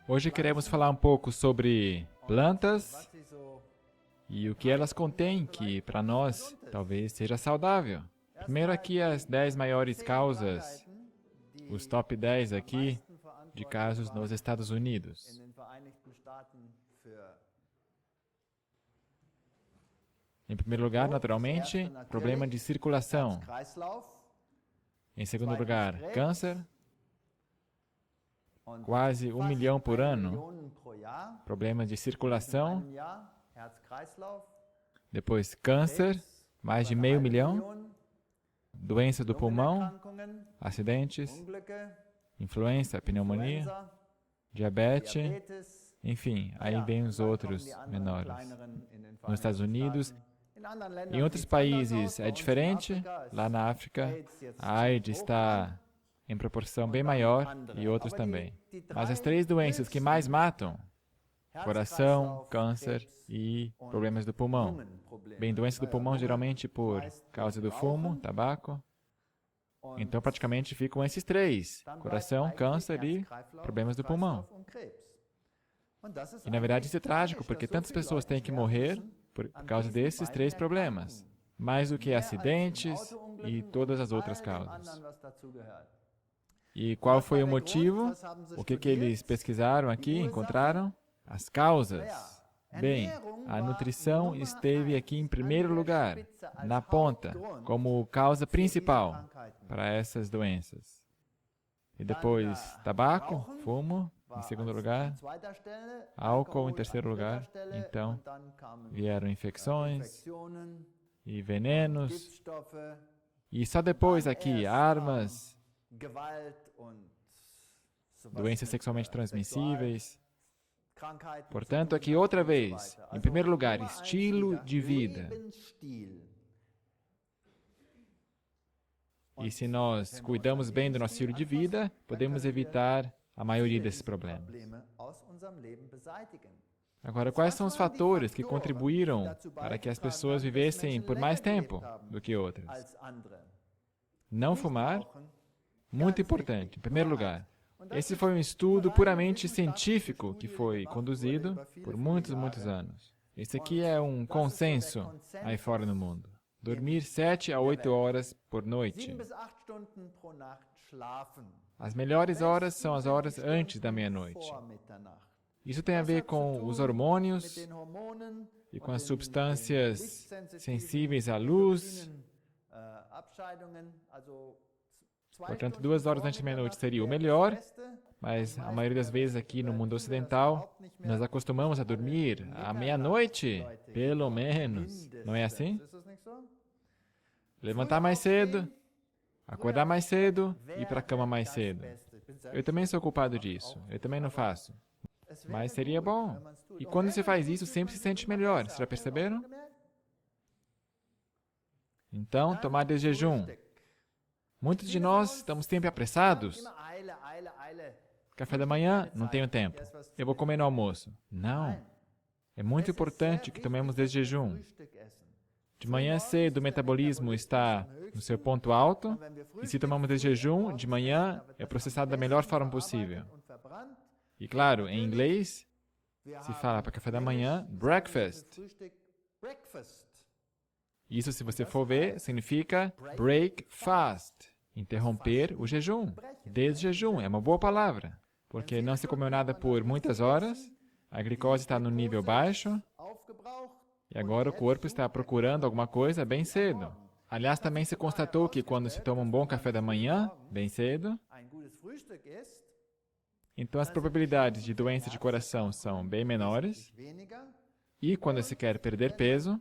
Hoje queremos falar um pouco sobre plantas e o que elas contêm, que para nós talvez seja saudável. Primeiro aqui as 10 maiores causas, os top 10 aqui de casos nos Estados Unidos. Em primeiro lugar, naturalmente, problema de circulação. Em segundo lugar, câncer, quase 1 milhão por ano. Problemas de circulação. Depois, câncer, mais de meio milhão. Doença do pulmão, acidentes, influenza, pneumonia, diabetes, enfim, aí vem os outros menores. Nos Estados Unidos, em outros países é diferente. Lá na África, a AIDS está em proporção bem maior e outros também. Mas as 3 doenças que mais matam, coração, câncer e problemas do pulmão. Bem, doença do pulmão geralmente por causa do fumo, tabaco. Então praticamente ficam esses 3, coração, câncer e problemas do pulmão. E na verdade isso é trágico, porque tantas pessoas têm que morrer por causa desses 3 problemas, mais do que acidentes e todas as outras causas. E qual foi o motivo? O que eles pesquisaram aqui, encontraram? As causas. Bem, a nutrição esteve aqui em primeiro lugar, na ponta, como causa principal para essas doenças. E depois, tabaco, fumo, em segundo lugar, álcool em terceiro lugar. Então, vieram infecções e venenos. E só depois aqui, armas, doenças sexualmente transmissíveis. Portanto, aqui outra vez, em primeiro lugar, estilo de vida. E se nós cuidamos bem do nosso estilo de vida, podemos evitar a maioria desses problemas. Agora, quais são os fatores que contribuíram para que as pessoas vivessem por mais tempo do que outras? Não fumar, muito importante, em primeiro lugar. Esse foi um estudo puramente científico que foi conduzido por muitos anos. Esse aqui é um consenso aí fora no mundo. Dormir 7 a 8 horas por noite. As melhores horas são as horas antes da meia-noite. Isso tem a ver com os hormônios e com as substâncias sensíveis à luz. Portanto, 2 horas antes da meia-noite seria o melhor, mas a maioria das vezes aqui no mundo ocidental, nós acostumamos a dormir à meia-noite, pelo menos. Não é assim? Levantar mais cedo, acordar mais cedo e ir para a cama mais cedo. Eu também sou culpado disso, eu também não faço. Mas seria bom. E quando você faz isso, sempre se sente melhor. Vocês já perceberam? Então, tomar de jejum. Muitos de nós estamos sempre apressados. Café da manhã, não tenho tempo. Eu vou comer no almoço. Não. É muito importante que tomemos de jejum. De manhã cedo, o metabolismo está no seu ponto alto, e se tomamos de jejum, de manhã é processado da melhor forma possível. E claro, em inglês, se fala para café da manhã, breakfast. Isso, se você for ver, significa break fast, interromper o jejum. Desjejum é uma boa palavra, porque não se comeu nada por muitas horas, a glicose está no nível baixo, e agora o corpo está procurando alguma coisa bem cedo. Aliás, também se constatou que quando se toma um bom café da manhã, bem cedo, então as probabilidades de doença de coração são bem menores, e quando se quer perder peso,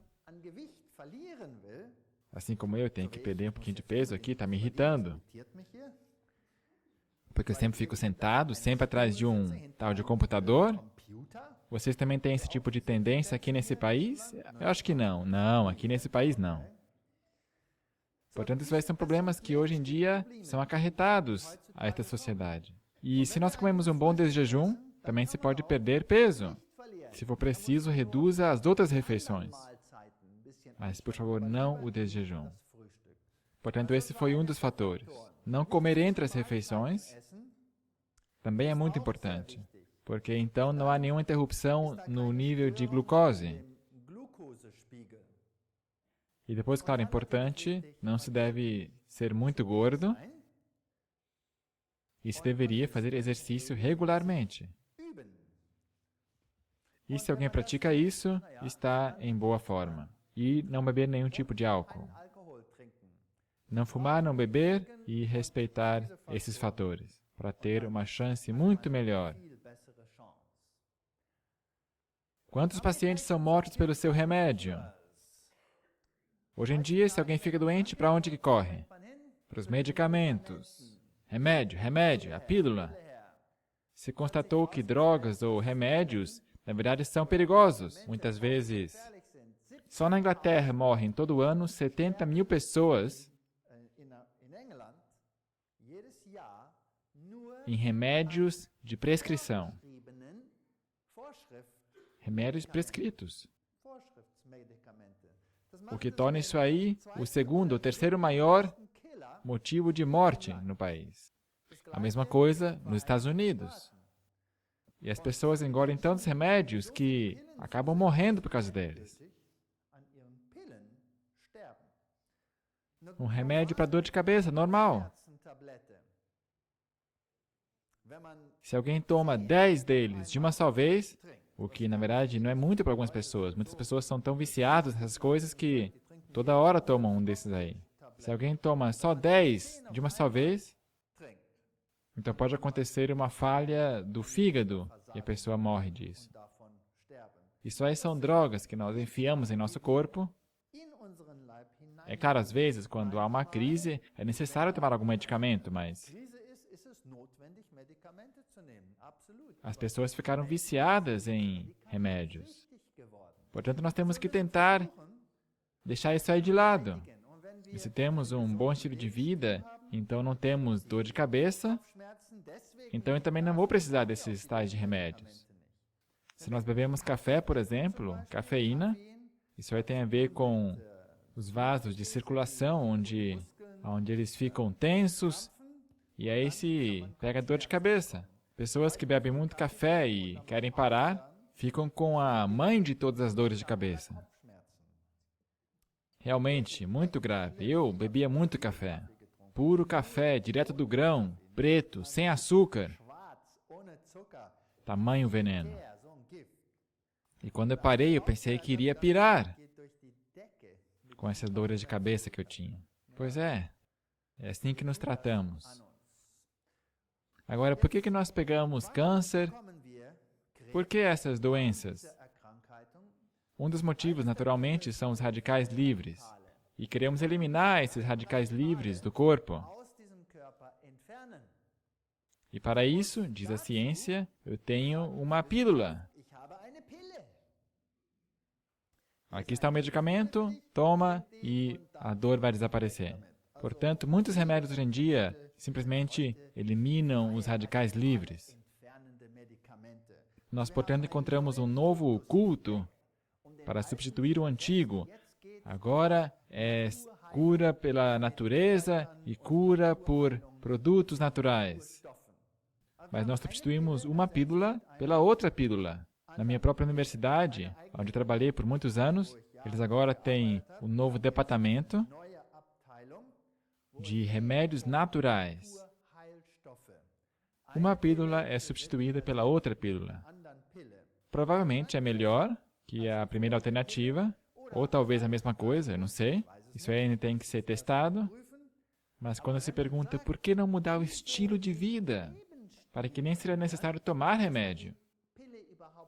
assim como eu tenho que perder um pouquinho de peso aqui, está me irritando. Porque eu sempre fico sentado, sempre atrás de um tal de computador. Vocês também têm esse tipo de tendência aqui nesse país? Eu acho que não. Não, aqui nesse país não. Portanto, esses são problemas que hoje em dia são acarretados a esta sociedade. E se nós comemos um bom desjejum, também se pode perder peso. Se for preciso, reduza as outras refeições. Mas, por favor, não o desjejum. Portanto, esse foi um dos fatores. Não comer entre as refeições também é muito importante, porque então não há nenhuma interrupção no nível de glucose. E depois, claro, é importante, não se deve ser muito gordo e se deveria fazer exercício regularmente. E se alguém pratica isso, está em boa forma. E não beber nenhum tipo de álcool. Não fumar, não beber e respeitar esses fatores, para ter uma chance muito melhor. Quantos pacientes são mortos pelo seu remédio? Hoje em dia, se alguém fica doente, para onde que corre? Para os medicamentos. Remédio, remédio, a pílula. Se constatou que drogas ou remédios, na verdade, são perigosos. Muitas vezes, só na Inglaterra morrem todo ano 70 mil pessoas em remédios de prescrição. Remédios prescritos. O que torna isso aí o segundo ou terceiro maior motivo de morte no país. A mesma coisa nos Estados Unidos. E as pessoas engolem tantos remédios que acabam morrendo por causa deles. Um remédio para dor de cabeça, normal. Se alguém toma 10 deles de uma só vez, o que na verdade não é muito para algumas pessoas. Muitas pessoas são tão viciadas nessas coisas que toda hora tomam um desses aí. Se alguém toma só 10 de uma só vez, então pode acontecer uma falha do fígado e a pessoa morre disso. Isso aí são drogas que nós enfiamos em nosso corpo. É claro, às vezes, quando há uma crise, é necessário tomar algum medicamento, mas as pessoas ficaram viciadas em remédios. Portanto, nós temos que tentar deixar isso aí de lado. E se temos um bom estilo de vida, então não temos dor de cabeça, então eu também não vou precisar desses tais de remédios. Se nós bebemos café, por exemplo, cafeína, isso aí tem a ver com os vasos de circulação, onde eles ficam tensos, e aí se pega dor de cabeça. Pessoas que bebem muito café e querem parar, ficam com a mãe de todas as dores de cabeça. Realmente, muito grave. Eu bebia muito café. Puro café, direto do grão, preto, sem açúcar. Tamanho veneno. E quando eu parei, eu pensei que iria pirar com essas dores de cabeça que eu tinha. Pois é assim que nos tratamos. Agora, por que nós pegamos câncer? Por que essas doenças? Um dos motivos, naturalmente, são os radicais livres. E queremos eliminar esses radicais livres do corpo. E para isso, diz a ciência, eu tenho uma pílula. Aqui está o medicamento, toma e a dor vai desaparecer. Portanto, muitos remédios hoje em dia simplesmente eliminam os radicais livres. Nós, portanto, encontramos um novo culto para substituir o antigo. Agora é cura pela natureza e cura por produtos naturais. Mas nós substituímos uma pílula pela outra pílula. Na minha própria universidade, onde trabalhei por muitos anos, eles agora têm um novo departamento de remédios naturais. Uma pílula é substituída pela outra pílula. Provavelmente é melhor que a primeira alternativa, ou talvez a mesma coisa, eu não sei. Isso aí ainda tem que ser testado. Mas quando se pergunta por que não mudar o estilo de vida, para que nem seria necessário tomar remédio,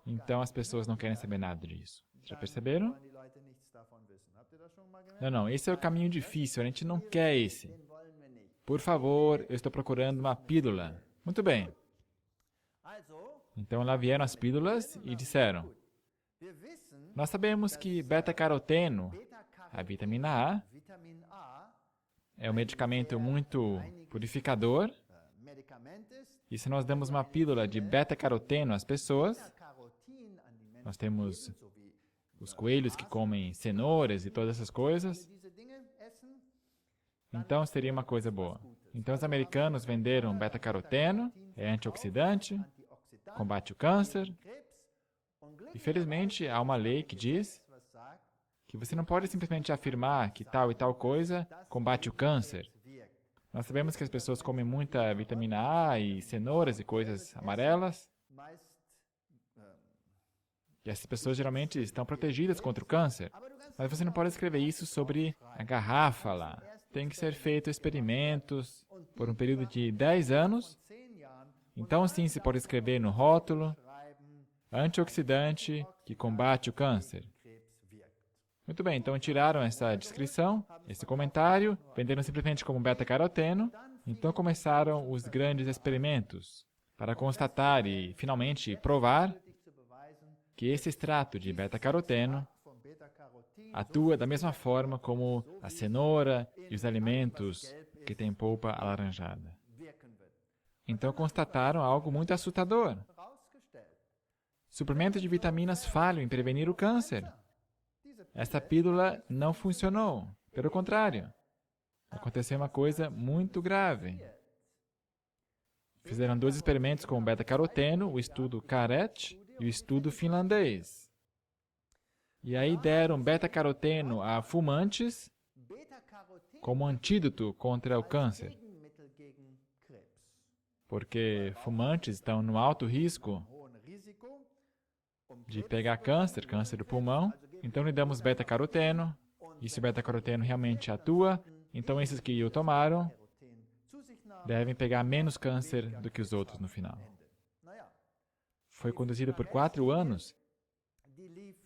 então as pessoas não querem saber nada disso. Já perceberam? Não, esse é o caminho difícil, a gente não quer esse. Por favor, eu estou procurando uma pílula. Muito bem. Então lá vieram as pílulas e disseram: nós sabemos que beta-caroteno, a vitamina A, é um medicamento muito purificador. E se nós damos uma pílula de beta-caroteno às pessoas, nós temos os coelhos que comem cenouras e todas essas coisas. Então seria uma coisa boa. Então os americanos venderam beta-caroteno, é antioxidante, combate o câncer. E felizmente há uma lei que diz que você não pode simplesmente afirmar que tal e tal coisa combate o câncer. Nós sabemos que as pessoas comem muita vitamina A e cenouras e coisas amarelas. E essas pessoas geralmente estão protegidas contra o câncer. Mas você não pode escrever isso sobre a garrafa lá. Tem que ser feito experimentos por um período de 10 anos. Então sim, se pode escrever no rótulo antioxidante que combate o câncer. Muito bem, então tiraram essa descrição, esse comentário, venderam simplesmente como beta-caroteno. Então começaram os grandes experimentos para constatar e finalmente provar que esse extrato de beta-caroteno atua da mesma forma como a cenoura e os alimentos que têm polpa alaranjada. Então constataram algo muito assustador. Suplementos de vitaminas falham em prevenir o câncer. Essa pílula não funcionou. Pelo contrário, aconteceu uma coisa muito grave. Fizeram 2 experimentos com beta-caroteno, o estudo CARET e o estudo finlandês. E aí deram beta-caroteno a fumantes como antídoto contra o câncer. Porque fumantes estão no alto risco de pegar câncer do pulmão. Então lhe damos beta-caroteno, e se o beta-caroteno realmente atua, então esses que o tomaram devem pegar menos câncer do que os outros no final. Foi conduzido por 4 anos,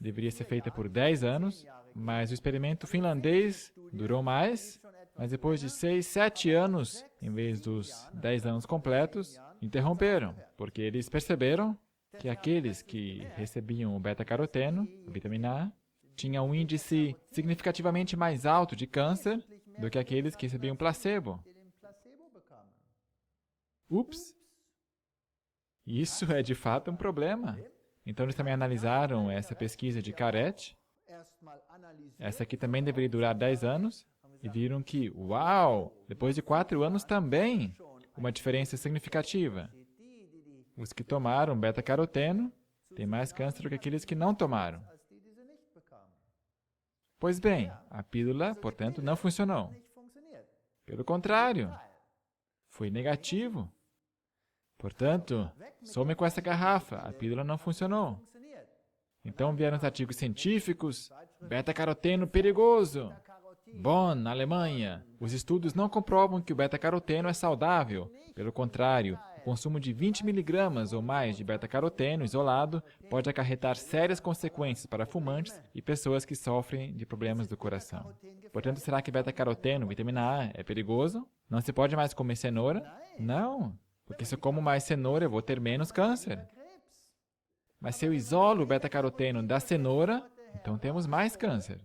deveria ser feita por 10 anos, mas o experimento finlandês durou mais, mas depois de 6, 7 anos, em vez dos 10 anos completos, interromperam, porque eles perceberam que aqueles que recebiam o beta-caroteno, a vitamina A, tinham um índice significativamente mais alto de câncer do que aqueles que recebiam placebo. Ups! Isso é de fato um problema. Então eles também analisaram essa pesquisa de CARET. Essa aqui também deveria durar 10 anos. E viram que, uau! Depois de 4 anos também, uma diferença significativa. Os que tomaram beta-caroteno têm mais câncer do que aqueles que não tomaram. Pois bem, a pílula, portanto, não funcionou. Pelo contrário, foi negativo. Portanto, some com essa garrafa, a pílula não funcionou. Então vieram os artigos científicos, beta-caroteno perigoso. Bonn, Alemanha. Os estudos não comprovam que o beta-caroteno é saudável. Pelo contrário, o consumo de 20 mg ou mais de beta-caroteno isolado pode acarretar sérias consequências para fumantes e pessoas que sofrem de problemas do coração. Portanto, será que beta-caroteno, vitamina A, é perigoso? Não se pode mais comer cenoura? Não, porque se eu como mais cenoura, eu vou ter menos câncer. Mas se eu isolo o beta-caroteno da cenoura, então temos mais câncer.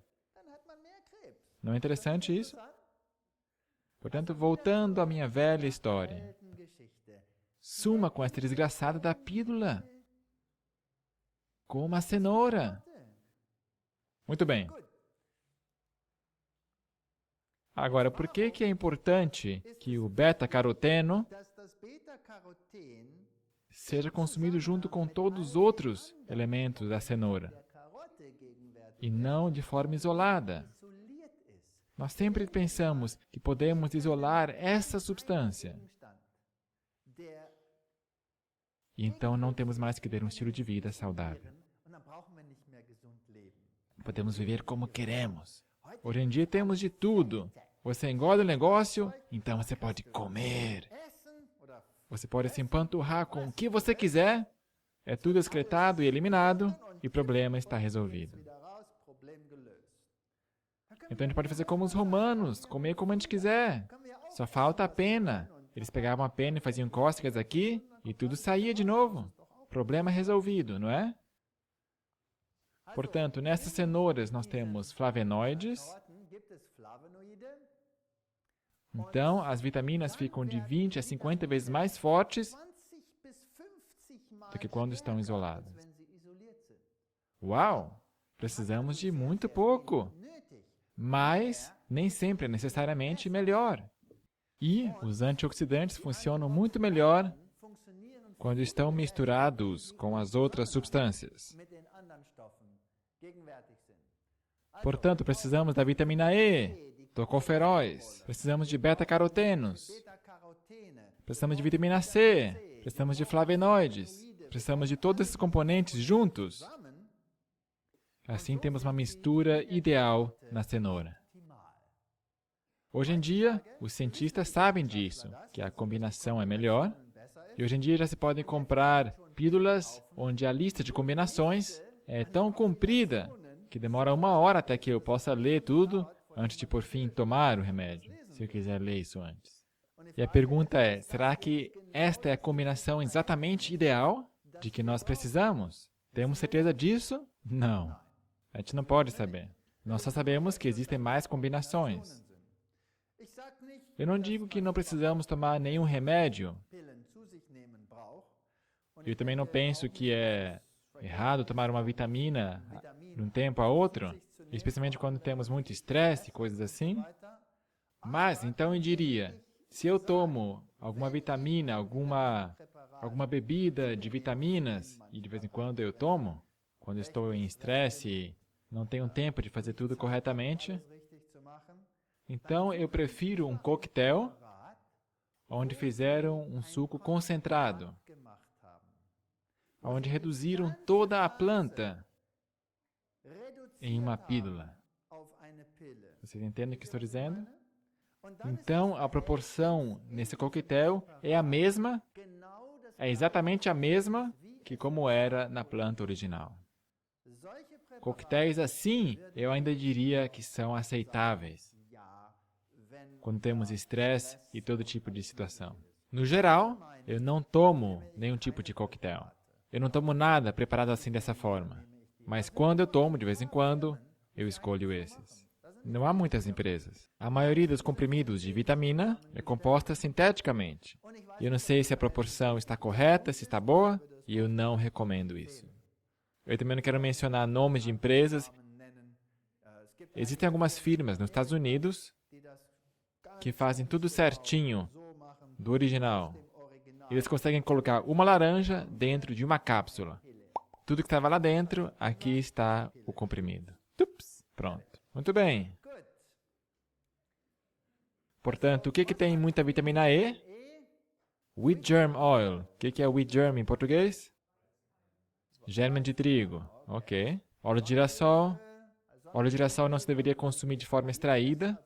Não é interessante isso? Portanto, voltando à minha velha história. Suma com esta desgraçada da pílula. Coma a cenoura. Muito bem. Agora, por que é importante que o beta-caroteno seja consumido junto com todos os outros elementos da cenoura e não de forma isolada? Nós sempre pensamos que podemos isolar essa substância. E então não temos mais que ter um estilo de vida saudável. Podemos viver como queremos. Hoje em dia temos de tudo. Você engorda o negócio, então você pode comer. Você pode se empanturrar com o que você quiser. É tudo excretado e eliminado e o problema está resolvido. Então a gente pode fazer como os romanos, comer como a gente quiser. Só falta a pena. Eles pegavam a pena e faziam cócegas aqui e tudo saía de novo. Problema resolvido, não é? Portanto, nessas cenouras nós temos flavonoides. Então, as vitaminas ficam de 20 a 50 vezes mais fortes do que quando estão isoladas. Uau! Precisamos de muito pouco. mas nem sempre é necessariamente melhor. E os antioxidantes funcionam muito melhor quando estão misturados com as outras substâncias. Portanto, precisamos da vitamina E, tocoferóis, precisamos de beta-carotenos, precisamos de vitamina C, precisamos de flavonoides, precisamos de todos esses componentes juntos. Assim temos uma mistura ideal na cenoura. Hoje em dia, os cientistas sabem disso, que a combinação é melhor, e hoje em dia já se podem comprar pílulas onde a lista de combinações é tão comprida que demora 1 hora até que eu possa ler tudo antes de, por fim, tomar o remédio, se eu quiser ler isso antes. E a pergunta é, será que esta é a combinação exatamente ideal de que nós precisamos? Temos certeza disso? Não. A gente não pode saber. Nós só sabemos que existem mais combinações. Eu não digo que não precisamos tomar nenhum remédio. Eu também não penso que é errado tomar uma vitamina de um tempo a outro, especialmente quando temos muito estresse e coisas assim. Mas, então eu diria, se eu tomo alguma vitamina, alguma bebida de vitaminas, e de vez em quando eu tomo, quando estou em estresse e não tenho tempo de fazer tudo corretamente, então eu prefiro um coquetel onde fizeram um suco concentrado, onde reduziram toda a planta em uma pílula. Vocês entendem o que estou dizendo? Então, a proporção nesse coquetel é a mesma, é exatamente a mesma que como era na planta original. Coquetéis assim, eu ainda diria que são aceitáveis, quando temos estresse e todo tipo de situação. No geral, eu não tomo nenhum tipo de coquetel. Eu não tomo nada preparado assim dessa forma. Mas quando eu tomo, de vez em quando, eu escolho esses. Não há muitas empresas. A maioria dos comprimidos de vitamina é composta sinteticamente. E eu não sei se a proporção está correta, se está boa, e eu não recomendo isso. Eu também não quero mencionar nomes de empresas. Existem algumas firmas nos Estados Unidos que fazem tudo certinho do original. Eles conseguem colocar uma laranja dentro de uma cápsula. Tudo que estava lá dentro, aqui está o comprimido. Tups, pronto. Muito bem. Portanto, o que tem muita vitamina E? Wheat germ oil. O que é wheat germ em português? Germe de trigo. Ok. Óleo de girassol. Óleo de girassol não se deveria consumir de forma extraída,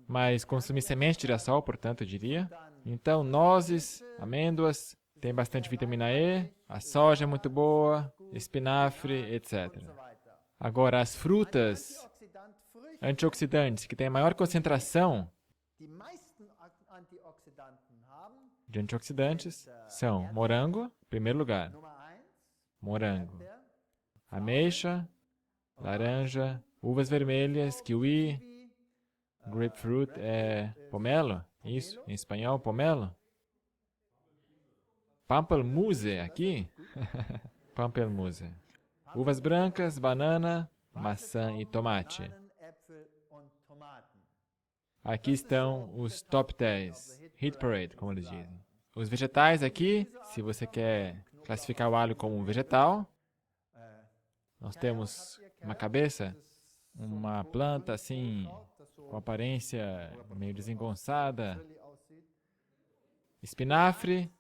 mas consumir semente de girassol, portanto, eu diria. Então, nozes, amêndoas, tem bastante vitamina E, a soja é muito boa, espinafre, etc. Agora, as frutas antioxidantes que têm a maior concentração de antioxidantes são morango, em primeiro lugar. Morango. Ameixa, laranja, uvas vermelhas, kiwi, grapefruit é pomelo? Isso, em espanhol, pomelo? Pampelmuse aqui? Pampelmuse. Uvas brancas, banana, maçã e tomate. Aqui estão os top 10, hit parade, como eles dizem. Os vegetais aqui, se você quer classificar o alho como um vegetal, nós temos uma cabeça, uma planta assim, com aparência meio desengonçada, espinafre,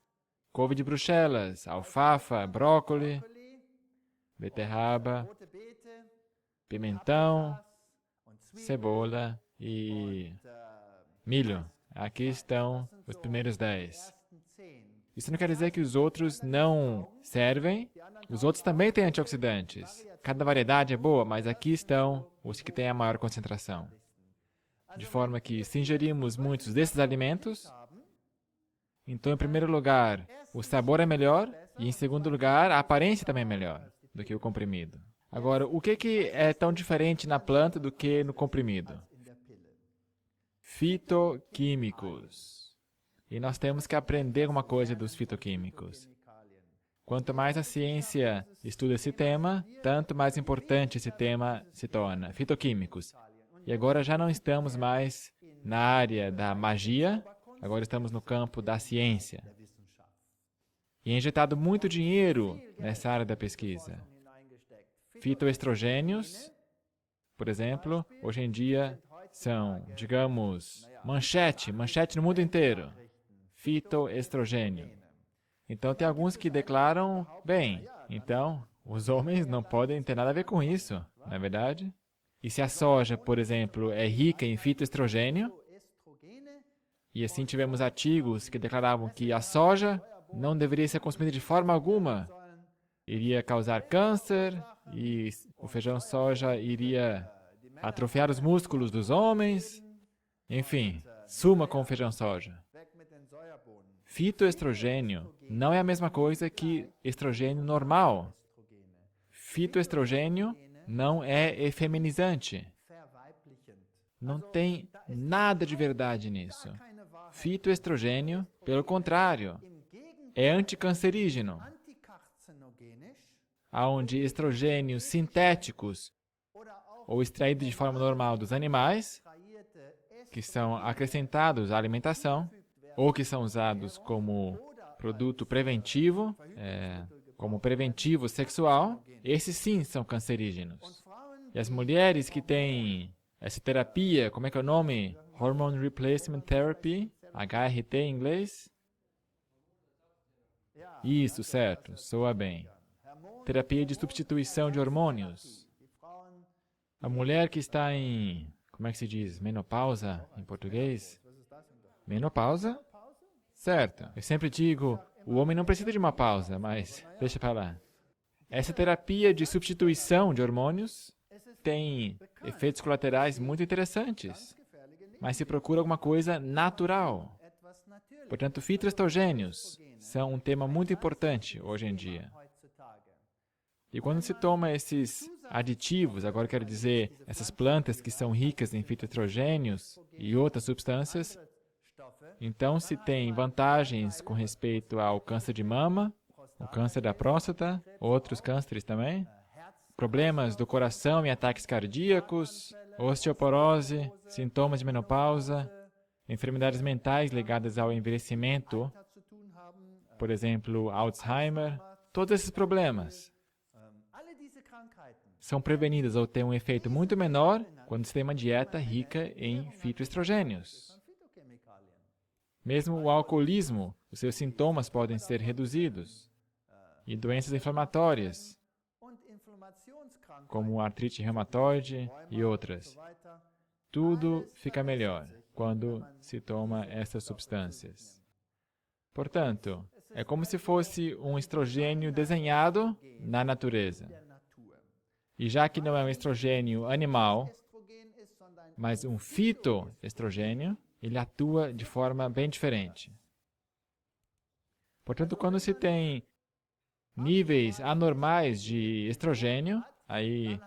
couve de Bruxelas, alfafa, brócoli, beterraba, pimentão, cebola e milho. Aqui estão os primeiros 10. Isso não quer dizer que os outros não servem. Os outros também têm antioxidantes. Cada variedade é boa, mas aqui estão os que têm a maior concentração. De forma que, se ingerirmos muitos desses alimentos, então, em primeiro lugar, o sabor é melhor e, em segundo lugar, a aparência também é melhor do que o comprimido. Agora, o que é tão diferente na planta do que no comprimido? Fitoquímicos. E nós temos que aprender uma coisa dos fitoquímicos. Quanto mais a ciência estuda esse tema, tanto mais importante esse tema se torna. Fitoquímicos. E agora já não estamos mais na área da magia, agora estamos no campo da ciência. E é injetado muito dinheiro nessa área da pesquisa. Fitoestrogênios, por exemplo, hoje em dia são, digamos, manchete no mundo inteiro. Fitoestrogênio. Então, tem alguns que declaram, bem, então, os homens não podem ter nada a ver com isso, não é verdade? E se a soja, por exemplo, é rica em fitoestrogênio, e assim tivemos artigos que declaravam que a soja não deveria ser consumida de forma alguma, iria causar câncer, e o feijão soja iria atrofiar os músculos dos homens, enfim, suma com o feijão soja. Fitoestrogênio não é a mesma coisa que estrogênio normal. Fitoestrogênio não é efeminizante. Não tem nada de verdade nisso. Fitoestrogênio, pelo contrário, é anticancerígeno, onde estrogênios sintéticos ou extraídos de forma normal dos animais, que são acrescentados à alimentação, ou que são usados como produto preventivo, como preventivo sexual, esses sim são cancerígenos. E as mulheres que têm essa terapia, como é que é o nome? Hormone Replacement Therapy, HRT em inglês? Isso, certo, soa bem. Terapia de substituição de hormônios. A mulher que está em, como é que se diz? Menopausa em português? Menopausa? Certo. Eu sempre digo, o homem não precisa de uma pausa, mas deixa para lá. Essa terapia de substituição de hormônios tem efeitos colaterais muito interessantes, mas se procura alguma coisa natural. Portanto, fitoestrogênios são um tema muito importante hoje em dia. E quando se toma esses aditivos, agora quero dizer, essas plantas que são ricas em fitoestrogênios e outras substâncias, então se tem vantagens com respeito ao câncer de mama, o câncer da próstata, outros cânceres também, problemas do coração e ataques cardíacos, osteoporose, sintomas de menopausa, enfermidades mentais ligadas ao envelhecimento, por exemplo, Alzheimer, todos esses problemas são prevenidos ou têm um efeito muito menor quando se tem uma dieta rica em fitoestrogênios. Mesmo o alcoolismo, os seus sintomas podem ser reduzidos. E doenças inflamatórias, como artrite reumatoide e outras. Tudo fica melhor quando se toma essas substâncias. Portanto, é como se fosse um estrogênio desenhado na natureza. E já que não é um estrogênio animal, mas um fitoestrogênio, ele atua de forma bem diferente. Portanto, quando se tem níveis anormais de estrogênio, aí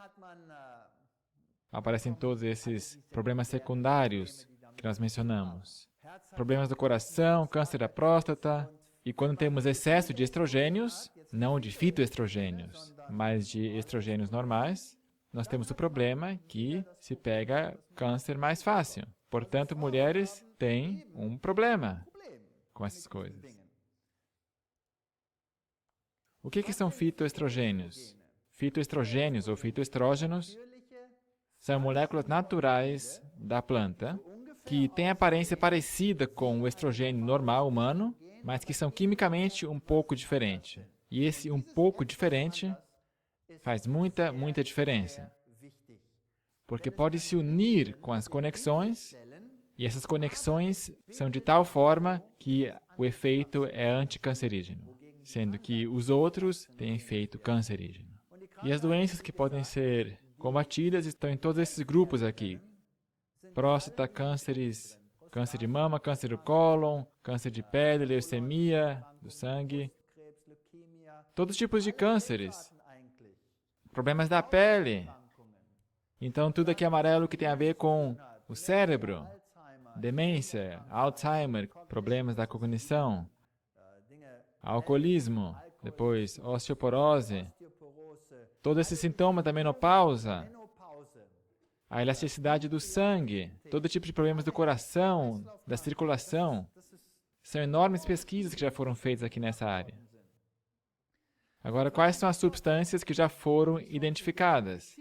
aparecem todos esses problemas secundários que nós mencionamos. Problemas do coração, câncer da próstata. E quando temos excesso de estrogênios, não de fitoestrogênios, mas de estrogênios normais, nós temos o problema que se pega câncer mais fácil. Portanto, mulheres têm um problema com essas coisas. O que são fitoestrogênios? Fitoestrogênios ou fitoestrógenos são moléculas naturais da planta que têm aparência parecida com o estrogênio normal humano, mas que são quimicamente um pouco diferentes. E esse um pouco diferente faz muita diferença. Porque pode se unir com as conexões, e essas conexões são de tal forma que o efeito é anticancerígeno, sendo que os outros têm efeito cancerígeno. E as doenças que podem ser combatidas estão em todos esses grupos aqui. Próstata, cânceres, câncer de mama, câncer do cólon, câncer de pele, leucemia, do sangue. Todos os tipos de cânceres. Problemas da pele. Então, tudo aqui amarelo que tem a ver com o cérebro. Demência, Alzheimer, problemas da cognição. Alcoolismo, depois osteoporose. Todo esse sintoma da menopausa. a elasticidade do sangue, todo tipo de problemas do coração, da circulação. São enormes pesquisas que já foram feitas aqui nessa área. Agora, quais são as substâncias que já foram identificadas?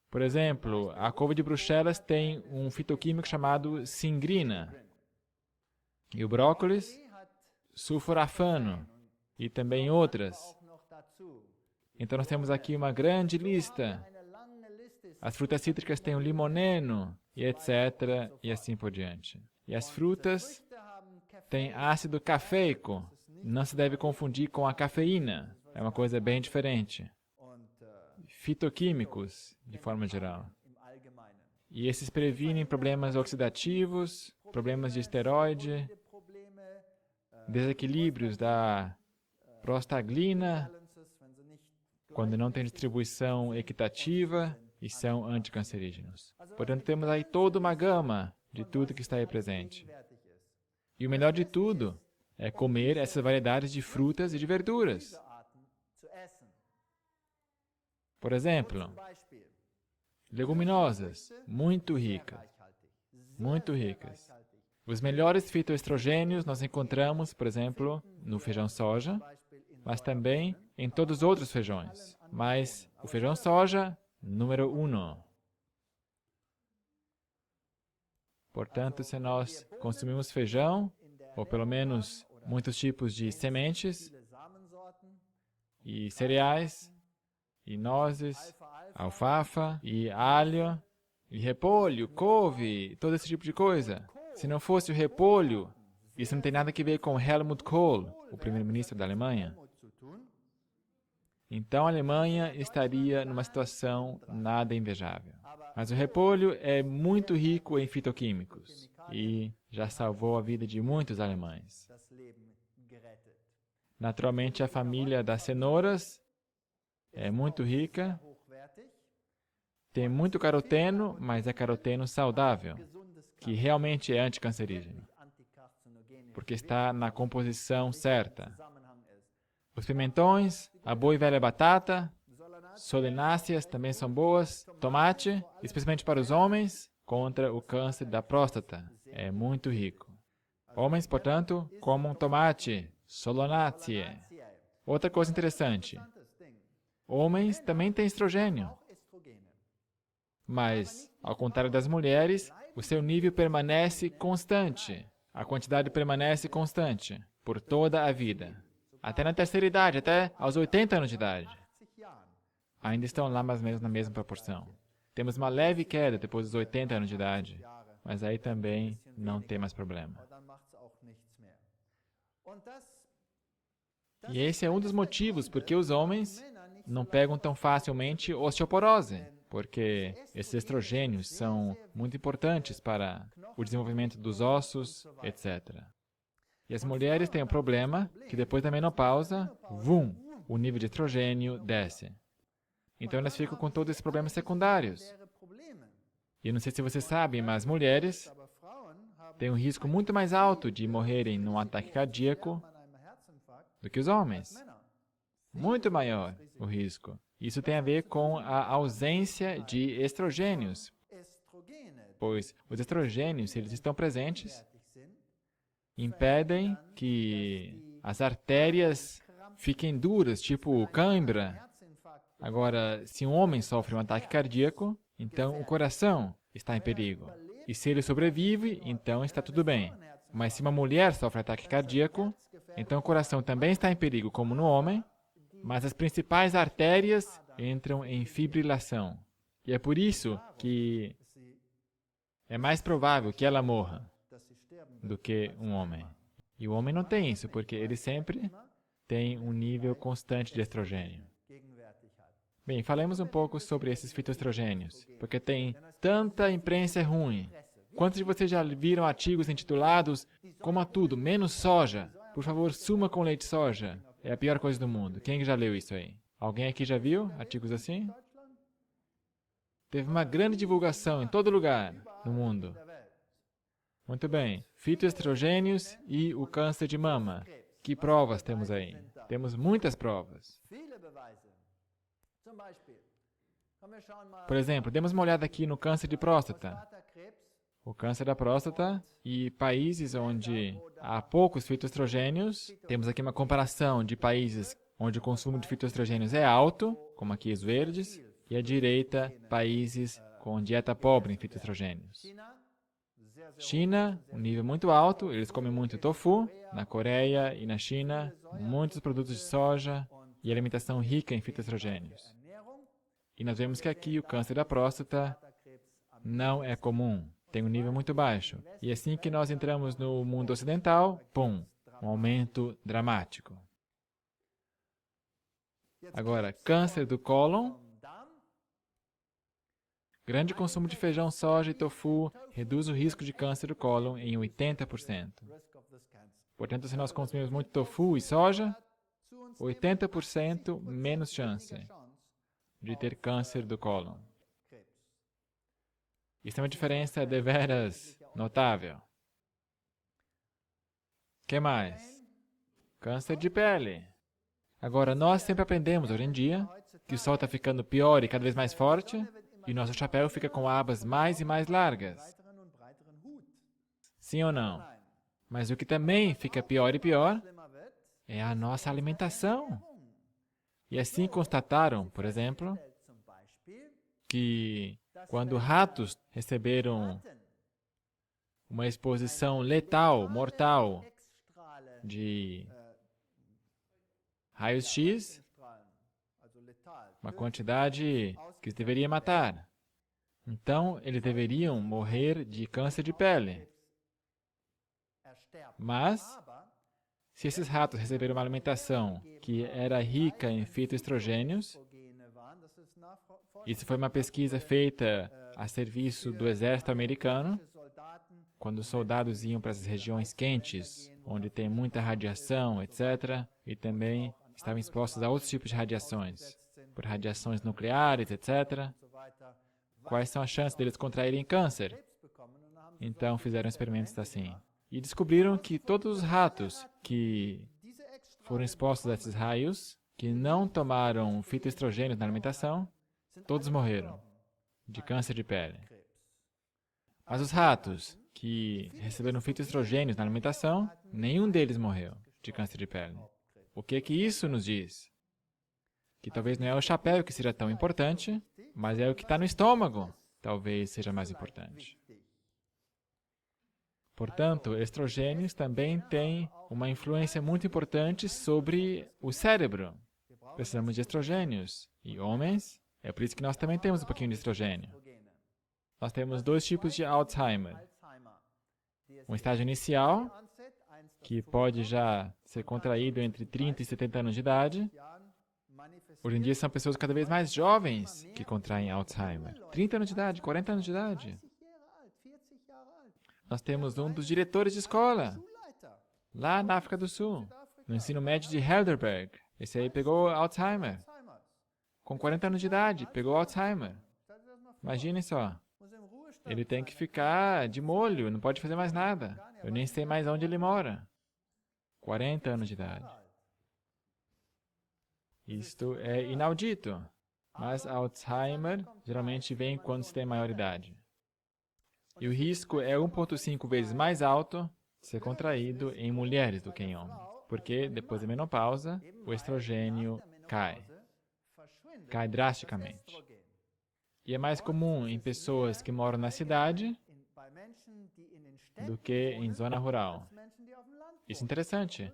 Por exemplo, a couve de Bruxelas tem um fitoquímico chamado singrina. E o brócolis, sulforafano. E também outras. Então, nós temos aqui uma grande lista. As frutas cítricas têm o limoneno, e etc., e assim por diante. E as frutas têm ácido cafeico. Não se deve confundir com a cafeína. É uma coisa bem diferente. Fitoquímicos, de forma geral. E esses previnem problemas oxidativos, problemas de esteroide, desequilíbrios da prostaglina, quando não tem distribuição equitativa, e são anticancerígenos. Portanto, temos aí toda uma gama de tudo que está aí presente. E o melhor de tudo é comer essas variedades de frutas e de verduras. Por exemplo, leguminosas, muito ricas. Muito ricas. Os melhores fitoestrogênios nós encontramos, por exemplo, no feijão soja, mas também em todos os outros feijões. Mas o feijão soja, número 1. Portanto, se nós consumimos feijão, ou pelo menos muitos tipos de sementes, e cereais, e nozes, alfafa, e alho, e repolho, couve, todo esse tipo de coisa. Se não fosse o repolho, isso não tem nada a ver com Helmut Kohl, o primeiro-ministro da Alemanha. Então a Alemanha estaria numa situação nada invejável. Mas o repolho é muito rico em fitoquímicos e já salvou a vida de muitos alemães. Naturalmente, a família das cenouras é muito rica, tem muito caroteno, mas é caroteno saudável, que realmente é anticancerígeno, porque está na composição certa. Os pimentões, a boa e velha batata, solenáceas também são boas, tomate, especialmente para os homens, contra o câncer da próstata, é muito rico. Homens, portanto, comam tomate, solonácea. Outra coisa interessante, homens também têm estrogênio, mas, ao contrário das mulheres, o seu nível permanece constante, a quantidade permanece constante por toda a vida. Até na terceira idade, até aos 80 anos de idade. Ainda estão lá mais ou menos na mesma proporção. Temos uma leve queda depois dos 80 anos de idade, mas aí também não tem mais problema. E esse é um dos motivos porque os homens não pegam tão facilmente osteoporose, porque esses estrogênios são muito importantes para o desenvolvimento dos ossos, etc. E as mulheres têm um problema que depois da menopausa, o nível de estrogênio desce. Então elas ficam com todos esses problemas secundários. E eu não sei se vocês sabem, mas mulheres têm um risco muito mais alto de morrerem num ataque cardíaco do que os homens. Muito maior o risco. Isso tem a ver com a ausência de estrogênios, pois os estrogênios, se eles estão presentes, impedem que as artérias fiquem duras, tipo cãibra. Agora, se um homem sofre um ataque cardíaco, então o coração está em perigo. E se ele sobrevive, então está tudo bem. Mas se uma mulher sofre ataque cardíaco, então o coração também está em perigo, como no homem, mas as principais artérias entram em fibrilação. E é por isso que é mais provável que ela morra do que um homem. E o homem não tem isso, porque ele sempre tem um nível constante de estrogênio. Bem, falemos um pouco sobre esses fitoestrogênios, porque tem tanta imprensa ruim. Quantos de vocês já viram artigos intitulados "Coma tudo, menos soja"? Por favor, suma com leite de soja. É a pior coisa do mundo. Quem já leu isso aí? Alguém aqui já viu artigos assim? Teve uma grande divulgação em todo lugar no mundo. Muito bem. Fitoestrogênios e o câncer de mama. Que provas temos aí? Temos muitas provas. Por exemplo, demos uma olhada aqui no câncer de próstata. O câncer da próstata e países onde há poucos fitoestrogênios. Temos aqui uma comparação de países onde o consumo de fitoestrogênios é alto, como aqui os verdes, e à direita, países com dieta pobre em fitoestrogênios. China, um nível muito alto, eles comem muito tofu. Na Coreia e na China, muitos produtos de soja e alimentação rica em fitoestrogênios. E nós vemos que aqui o câncer da próstata não é comum, tem um nível muito baixo. E assim que nós entramos no mundo ocidental, pum, um aumento dramático. Agora, câncer do cólon. Grande consumo de feijão, soja e tofu reduz o risco de câncer do cólon em 80%. Portanto, se nós consumimos muito tofu e soja, 80% menos chance de ter câncer do cólon. Isso é uma diferença deveras notável. O que mais? Câncer de pele. Agora, nós sempre aprendemos hoje em dia que o sol está ficando pior e cada vez mais forte, e nosso chapéu fica com abas mais e mais largas. Sim ou não? Mas o que também fica pior e pior é a nossa alimentação. E assim constataram, por exemplo, que quando ratos receberam uma exposição letal, mortal, de raios-x, uma quantidade que os deveria matar. Então, eles deveriam morrer de câncer de pele. Mas, se esses ratos receberam uma alimentação que era rica em fitoestrogênios, isso foi uma pesquisa feita a serviço do exército americano, quando os soldados iam para as regiões quentes, onde tem muita radiação, etc., e também estavam expostos a outros tipos de radiações, por radiações nucleares, etc. Quais são as chances deles contraírem câncer? Então, fizeram experimentos assim. E descobriram que todos os ratos que foram expostos a esses raios, que não tomaram fitoestrogênios na alimentação, todos morreram de câncer de pele. Mas os ratos que receberam fitoestrogênios na alimentação, nenhum deles morreu de câncer de pele. O que isso nos diz? Que talvez não é o chapéu que seja tão importante, mas é o que está no estômago, talvez seja mais importante. Portanto, estrogênios também têm uma influência muito importante sobre o cérebro. Precisamos de estrogênios. E homens, é por isso que nós também temos um pouquinho de estrogênio. Nós temos dois tipos de Alzheimer. Um estágio inicial, que pode já ser contraído entre 30 e 70 anos de idade. Hoje em dia são pessoas cada vez mais jovens que contraem Alzheimer. 30 anos de idade, 40 anos de idade. Nós temos um dos diretores de escola, lá na África do Sul, no ensino médio de Heidelberg. Esse aí pegou Alzheimer. Com 40 anos de idade, pegou Alzheimer. Imaginem só. Ele tem que ficar de molho, não pode fazer mais nada. Eu nem sei mais onde ele mora. 40 anos de idade. Isto é inaudito. Mas Alzheimer geralmente vem quando se tem maior idade. E o risco é 1,5 vezes mais alto de ser contraído em mulheres do que em homens. Porque depois da menopausa, o estrogênio cai. Cai drasticamente. E é mais comum em pessoas que moram na cidade do que em zona rural. Isso é interessante,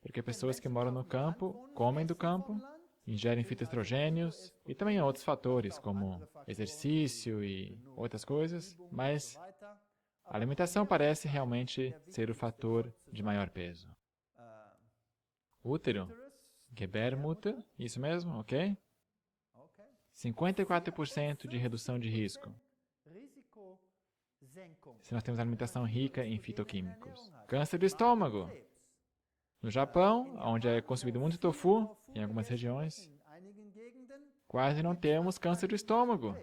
porque pessoas que moram no campo comem do campo, ingerem fitoestrogênios e também outros fatores, como exercício e outras coisas, mas a alimentação parece realmente ser o fator de maior peso. Útero, Gebärmutter, isso mesmo, ok? 54% de redução de risco, se nós temos alimentação rica em fitoquímicos. Câncer do estômago. No Japão, onde é consumido muito tofu, em algumas regiões, quase não temos câncer do estômago.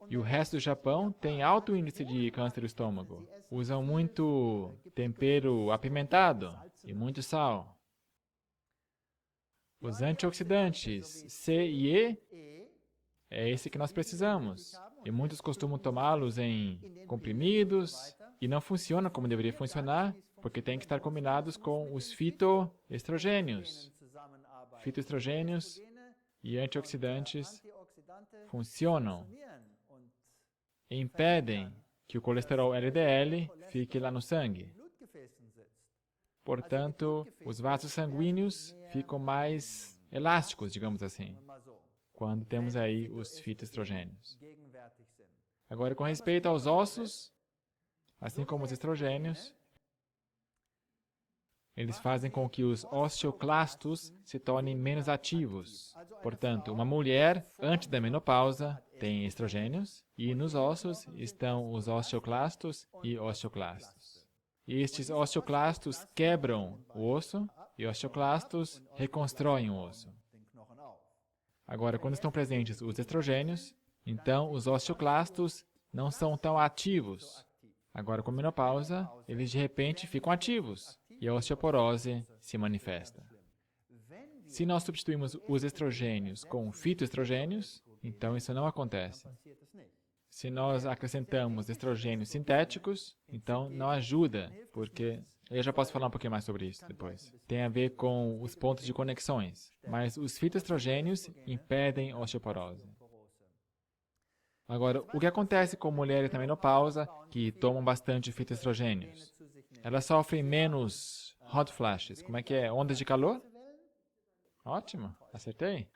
E o resto do Japão tem alto índice de câncer do estômago. Usam muito tempero apimentado e muito sal. Os antioxidantes C e E é esse que nós precisamos. E muitos costumam tomá-los em comprimidos e não funciona como deveria funcionar, porque tem que estar combinados com os fitoestrogênios. Fitoestrogênios e antioxidantes funcionam e impedem que o colesterol LDL fique lá no sangue. Portanto, os vasos sanguíneos ficam mais elásticos, digamos assim, quando temos aí os fitoestrogênios. Agora, com respeito aos ossos, assim como os estrogênios, eles fazem com que os osteoclastos se tornem menos ativos. Portanto, uma mulher, antes da menopausa, tem estrogênios, e nos ossos estão os osteoclastos e osteoclastos. E estes osteoclastos quebram o osso, e osteoclastos reconstroem o osso. Agora, quando estão presentes os estrogênios, então os osteoclastos não são tão ativos. Agora, com a menopausa, eles de repente ficam ativos e a osteoporose se manifesta. Se nós substituímos os estrogênios com fitoestrogênios, então isso não acontece. Se nós acrescentamos estrogênios sintéticos, então não ajuda, porque eu já posso falar um pouquinho mais sobre isso depois. Tem a ver com os pontos de conexões, mas os fitoestrogênios impedem osteoporose. Agora, o que acontece com mulheres na menopausa que tomam bastante fitoestrogênios? Elas sofrem menos hot flashes. Como é que é? Ondas de calor? Ótimo, acertei.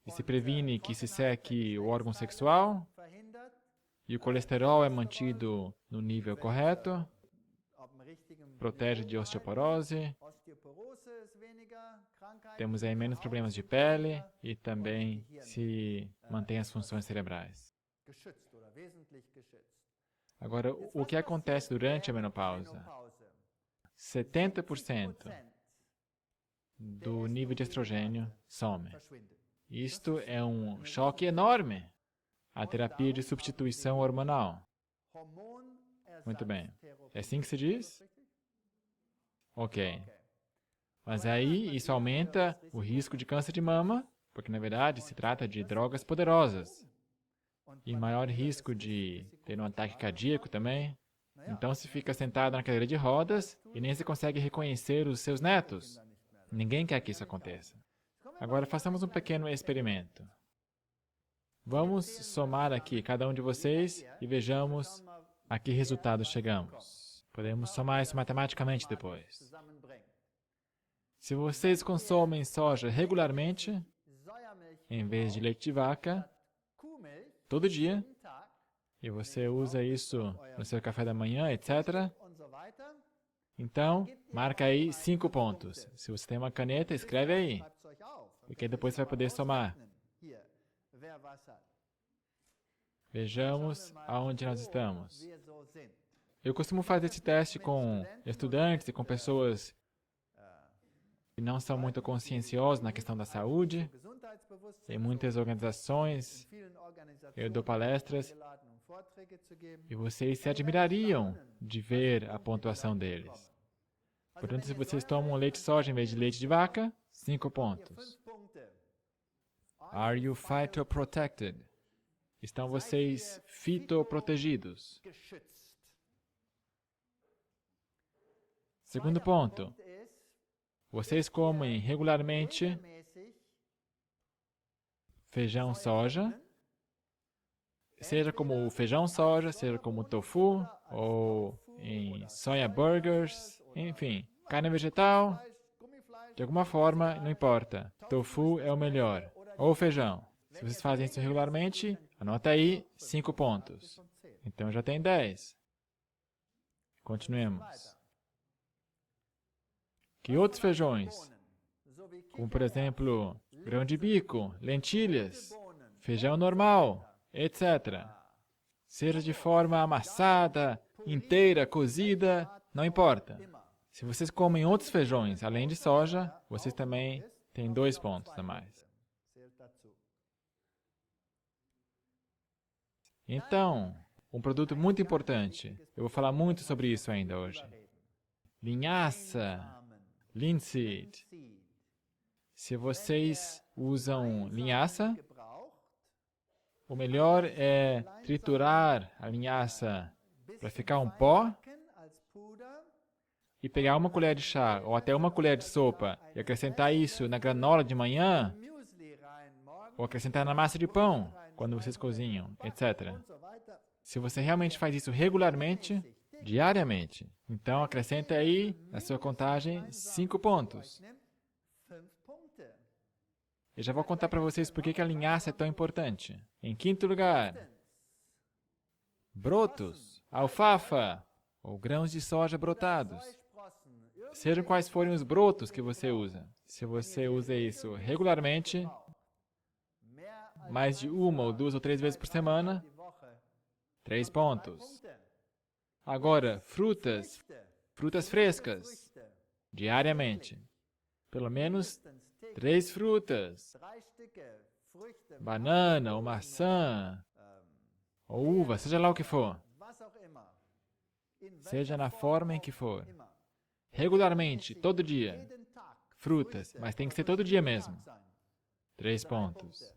E se previne que se seque o órgão sexual, e o colesterol é mantido no nível correto, protege de osteoporose, temos aí menos problemas de pele e também se mantém as funções cerebrais. Agora, o que acontece durante a menopausa? 70% do nível de estrogênio some. Isto é um choque enorme à terapia de substituição hormonal. Muito bem. É assim que se diz? Ok. Mas aí isso aumenta o risco de câncer de mama, porque na verdade se trata de drogas poderosas. E maior risco de ter um ataque cardíaco também. Então se fica sentado na cadeira de rodas e nem se consegue reconhecer os seus netos. Ninguém quer que isso aconteça. Agora façamos um pequeno experimento. Vamos somar aqui cada um de vocês e vejamos a que resultado chegamos. Podemos somar isso matematicamente depois. Se vocês consomem soja regularmente, em vez de leite de vaca, todo dia, e você usa isso no seu café da manhã, etc., então, marca aí 5 pontos. Se você tem uma caneta, escreve aí, porque depois você vai poder somar. Vejamos aonde nós estamos. Eu costumo fazer esse teste com estudantes e com pessoas que não são muito conscienciosas na questão da saúde. Em muitas organizações, eu dou palestras e vocês se admirariam de ver a pontuação deles. Portanto, se vocês tomam leite de soja em vez de leite de vaca, 5 pontos. Are you phytoprotected? Estão vocês fitoprotegidos? Segundo ponto. Vocês comem regularmente feijão soja, seja como feijão soja, seja como tofu, ou em soya burgers, enfim, carne vegetal, de alguma forma, não importa. Tofu é o melhor. Ou feijão. Se vocês fazem isso regularmente, anota aí 5 pontos. Então já tem 10. Continuemos. Que outros feijões? Como, por exemplo, grão de bico, lentilhas, feijão normal, etc. Seja de forma amassada, inteira, cozida, não importa. Se vocês comem outros feijões além de soja, vocês também têm 2 pontos a mais. Então, um produto muito importante, eu vou falar muito sobre isso ainda hoje. Linhaça, linseed. Se vocês usam linhaça. O melhor é triturar a linhaça para ficar um pó e pegar uma colher de chá ou até uma colher de sopa e acrescentar isso na granola de manhã ou acrescentar na massa de pão quando vocês cozinham, etc. Se você realmente faz isso regularmente, diariamente, então acrescenta aí na sua contagem 5 pontos. Eu já vou contar para vocês por que a linhaça é tão importante. Em quinto lugar, brotos, alfafa ou grãos de soja brotados. Sejam quais forem os brotos que você usa. Se você usa isso regularmente, mais de 1 ou 2 ou 3 vezes por semana, 3 pontos. Agora, frutas frescas, diariamente. Pelo menos 3 frutas. Banana ou maçã, ou uva, seja lá o que for. Seja na forma em que for. Regularmente, todo dia. Frutas, mas tem que ser todo dia mesmo. 3 pontos.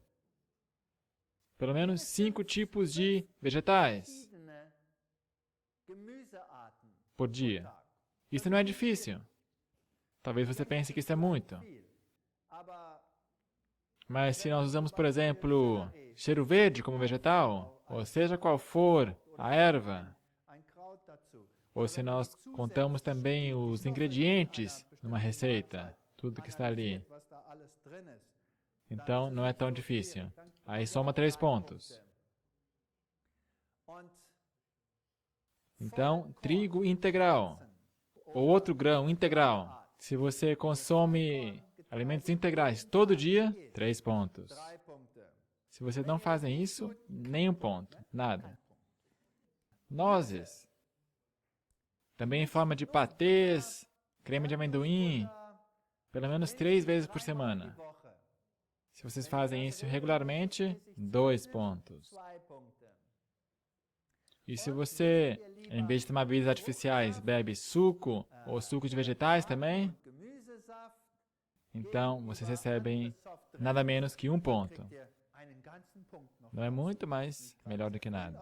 Pelo menos 5 tipos de vegetais por dia. Isso não é difícil. Talvez você pense que isso é muito. Mas se nós usamos, por exemplo, cheiro verde como vegetal, ou seja qual for a erva, ou se nós contamos também os ingredientes numa receita, tudo que está ali, então não é tão difícil. Aí soma 3 pontos. Então, trigo integral, ou outro grão integral. Se você consome alimentos integrais todo dia, 3 pontos. Se vocês não fazem isso, nem 1 ponto, nada. Nozes, também em forma de patês, creme de amendoim, pelo menos 3 vezes por semana. Se vocês fazem isso regularmente, 2 pontos. E se você, em vez de tomar bebidas artificiais, bebe suco ou suco de vegetais também, então vocês recebem nada menos que 1 ponto. Não é muito, mas melhor do que nada.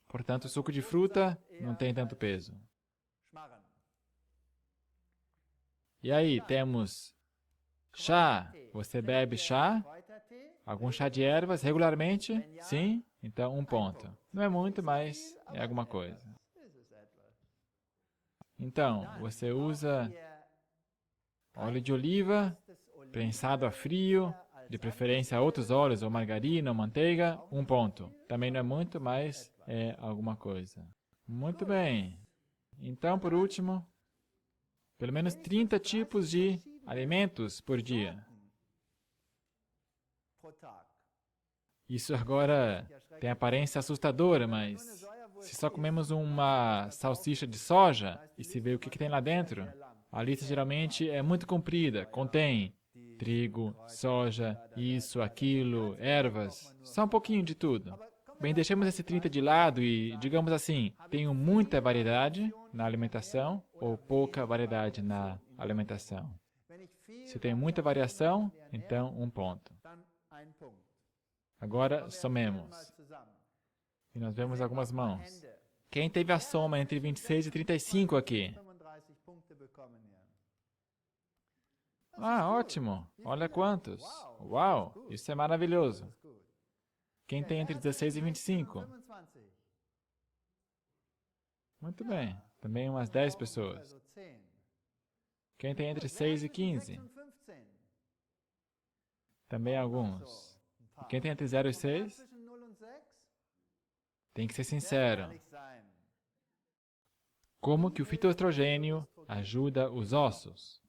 Portanto, o suco de fruta não tem tanto peso. E aí, temos chá. Você bebe chá? Algum chá de ervas regularmente? Sim? Então, 1 ponto. Não é muito, mas é alguma coisa. Então, você usa óleo de oliva, prensado a frio, de preferência outros óleos, ou margarina, ou manteiga, 1 ponto. Também não é muito, mas é alguma coisa. Muito bem. Então, por último, pelo menos 30 tipos de alimentos por dia. Isso agora tem aparência assustadora, mas se só comemos uma salsicha de soja e se vê o que tem lá dentro, a lista geralmente é muito comprida, contém trigo, soja, isso, aquilo, ervas, só um pouquinho de tudo. Bem, deixemos esse 30 de lado e, digamos assim, tenho muita variedade na alimentação ou pouca variedade na alimentação. Se tem muita variação, então 1 ponto. Agora, somemos. E nós vemos algumas mãos. Quem teve a soma entre 26 e 35 aqui? Ah, ótimo! Olha quantos! Uau! Isso é maravilhoso! Quem tem entre 16 e 25? Muito bem. Também umas 10 pessoas. Quem tem entre 6 e 15? Também alguns. E quem tem entre 0 e 6? Tem que ser sincero. Como que o fitoestrogênio ajuda os ossos?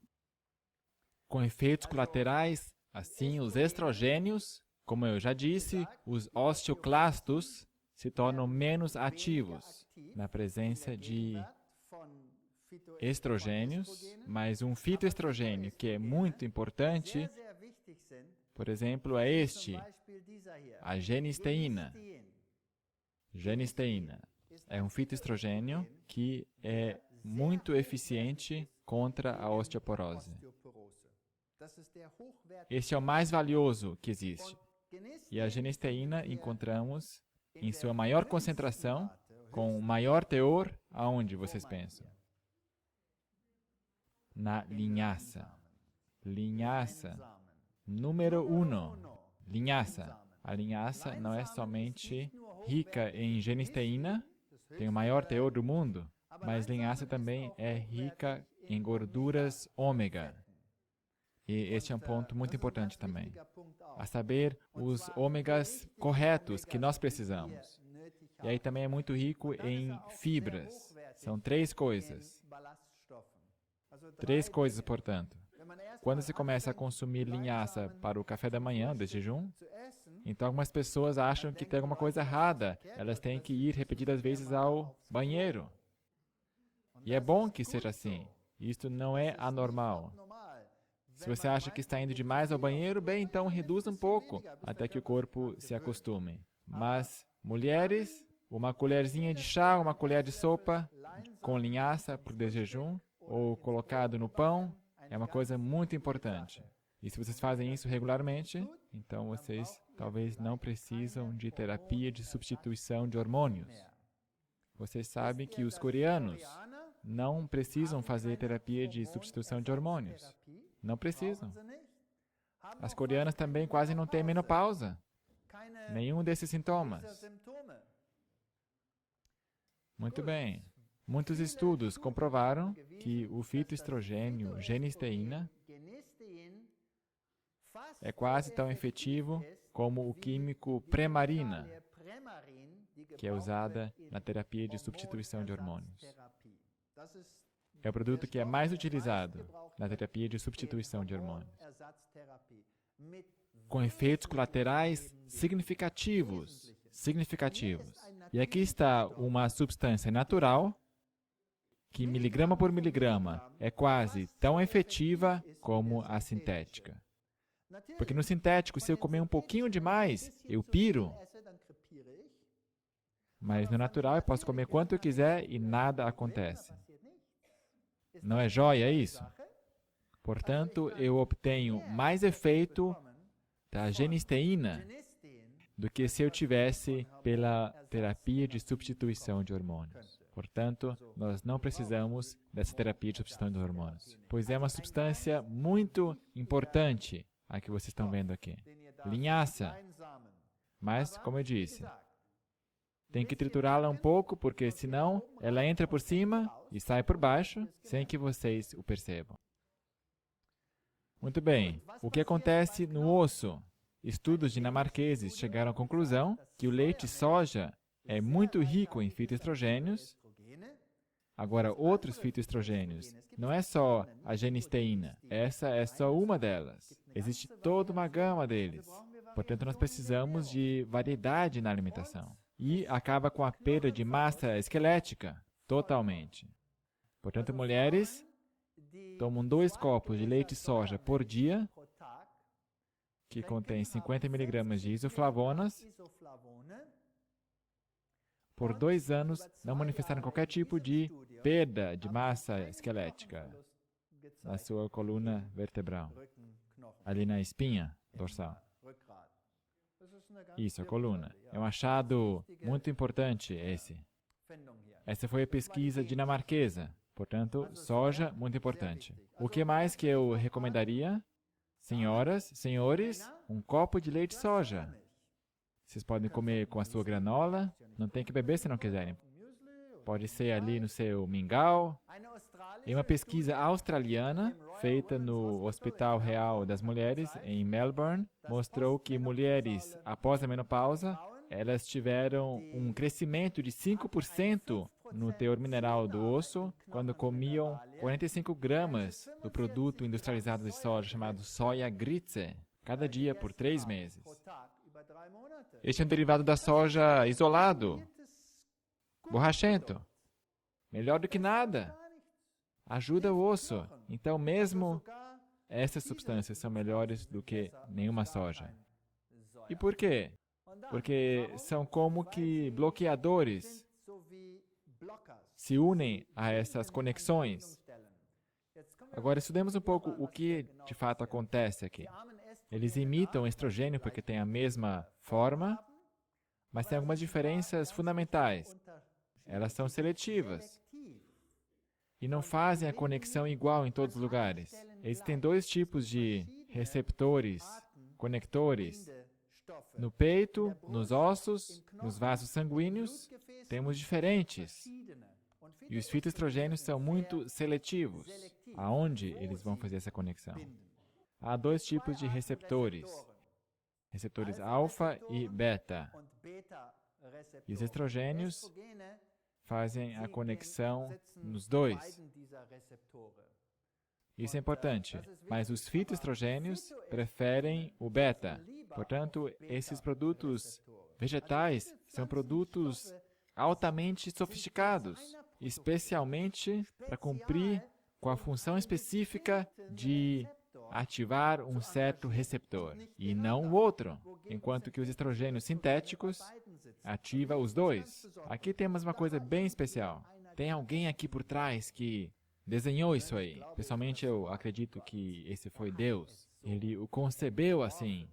Com efeitos colaterais, assim os estrogênios, como eu já disse, os osteoclastos se tornam menos ativos na presença de estrogênios, mas um fitoestrogênio que é muito importante, por exemplo, é este, a genisteína. Genisteína é um fitoestrogênio que é muito eficiente contra a osteoporose. Este é o mais valioso que existe. E a genisteína encontramos em sua maior concentração, com maior teor, aonde vocês pensam? Na linhaça. Linhaça. Número 1. Linhaça. A linhaça não é somente rica em genisteína, tem o maior teor do mundo, mas linhaça também é rica em gorduras ômega. E este é um ponto muito importante também. A saber, os ômegas corretos que nós precisamos. E aí também é muito rico em fibras. São 3 coisas. 3 coisas, portanto. Quando se começa a consumir linhaça para o café da manhã, de jejum, então algumas pessoas acham que tem alguma coisa errada. Elas têm que ir repetidas vezes ao banheiro. E é bom que seja assim. Isto não é anormal. Se você acha que está indo demais ao banheiro, bem, então reduza um pouco, até que o corpo se acostume. Mas, mulheres, uma colherzinha de chá, uma colher de sopa com linhaça para o jejum, ou colocado no pão, é uma coisa muito importante. E se vocês fazem isso regularmente, então vocês talvez não precisam de terapia de substituição de hormônios. Vocês sabem que os coreanos não precisam fazer terapia de substituição de hormônios. Não precisam. As coreanas também quase não têm menopausa. Nenhum desses sintomas. Muito bem. Muitos estudos comprovaram que o fitoestrogênio genisteína é quase tão efetivo como o químico Premarina, que é usada na terapia de substituição de hormônios. É o produto que é mais utilizado na terapia de substituição de hormônios, com efeitos colaterais significativos. E aqui está uma substância natural que, miligrama por miligrama, é quase tão efetiva como a sintética. Porque no sintético, se eu comer um pouquinho demais, eu piro. Mas no natural, eu posso comer quanto eu quiser e nada acontece. Não é joia isso? Portanto, eu obtenho mais efeito da genisteína do que se eu tivesse pela terapia de substituição de hormônios. Portanto, nós não precisamos dessa terapia de substituição de hormônios, pois é uma substância muito importante a que vocês estão vendo aqui. Linhaça. Mas, como eu disse, tem que triturá-la um pouco, porque senão ela entra por cima e sai por baixo, sem que vocês o percebam. Muito bem. O que acontece no osso? Estudos dinamarqueses chegaram à conclusão que o leite soja é muito rico em fitoestrogênios. Agora, outros fitoestrogênios, não é só a genisteína, essa é só uma delas. Existe toda uma gama deles. Portanto, nós precisamos de variedade na alimentação. E acaba com a perda de massa esquelética, totalmente. Portanto, mulheres tomam 2 copos de leite soja por dia, que contém 50 mg de isoflavonas. Por 2 anos, não manifestaram qualquer tipo de perda de massa esquelética na sua coluna vertebral, ali na espinha dorsal. Isso, a coluna. É um achado muito importante esse. Essa foi a pesquisa dinamarquesa. Portanto, soja, muito importante. O que mais que eu recomendaria? Senhoras, senhores, um copo de leite soja. Vocês podem comer com a sua granola, não tem que beber se não quiserem. Pode ser ali no seu mingau. Em uma pesquisa australiana, feita no Hospital Real das Mulheres, em Melbourne, mostrou que mulheres, após a menopausa, elas tiveram um crescimento de 5% no teor mineral do osso quando comiam 45 gramas do produto industrializado de soja chamado soja gritse, cada dia por 3 meses. Este é um derivado da soja isolado, borrachento. Melhor do que nada. Ajuda o osso. Então, mesmo essas substâncias são melhores do que nenhuma soja. E por quê? Porque são como que bloqueadores, se unem a essas conexões. Agora, estudemos um pouco o que de fato acontece aqui. Eles imitam o estrogênio porque têm a mesma forma, mas tem algumas diferenças fundamentais. Elas são seletivas e não fazem a conexão igual em todos os lugares. Existem dois tipos de receptores, conectores. No peito, nos ossos, nos vasos sanguíneos, temos diferentes. E os fitoestrogênios são muito seletivos. Aonde eles vão fazer essa conexão? Há dois tipos de receptores. Receptores alfa e beta. E os estrogênios fazem a conexão nos dois. Isso é importante, mas os fitoestrogênios preferem o beta. Portanto, esses produtos vegetais são produtos altamente sofisticados, especialmente para cumprir com a função específica de ativar um certo receptor e não o outro, enquanto que os estrogênios sintéticos ativam os dois. Aqui temos uma coisa bem especial. Tem alguém aqui por trás que desenhou isso aí. Pessoalmente, eu acredito que esse foi Deus. Ele o concebeu assim.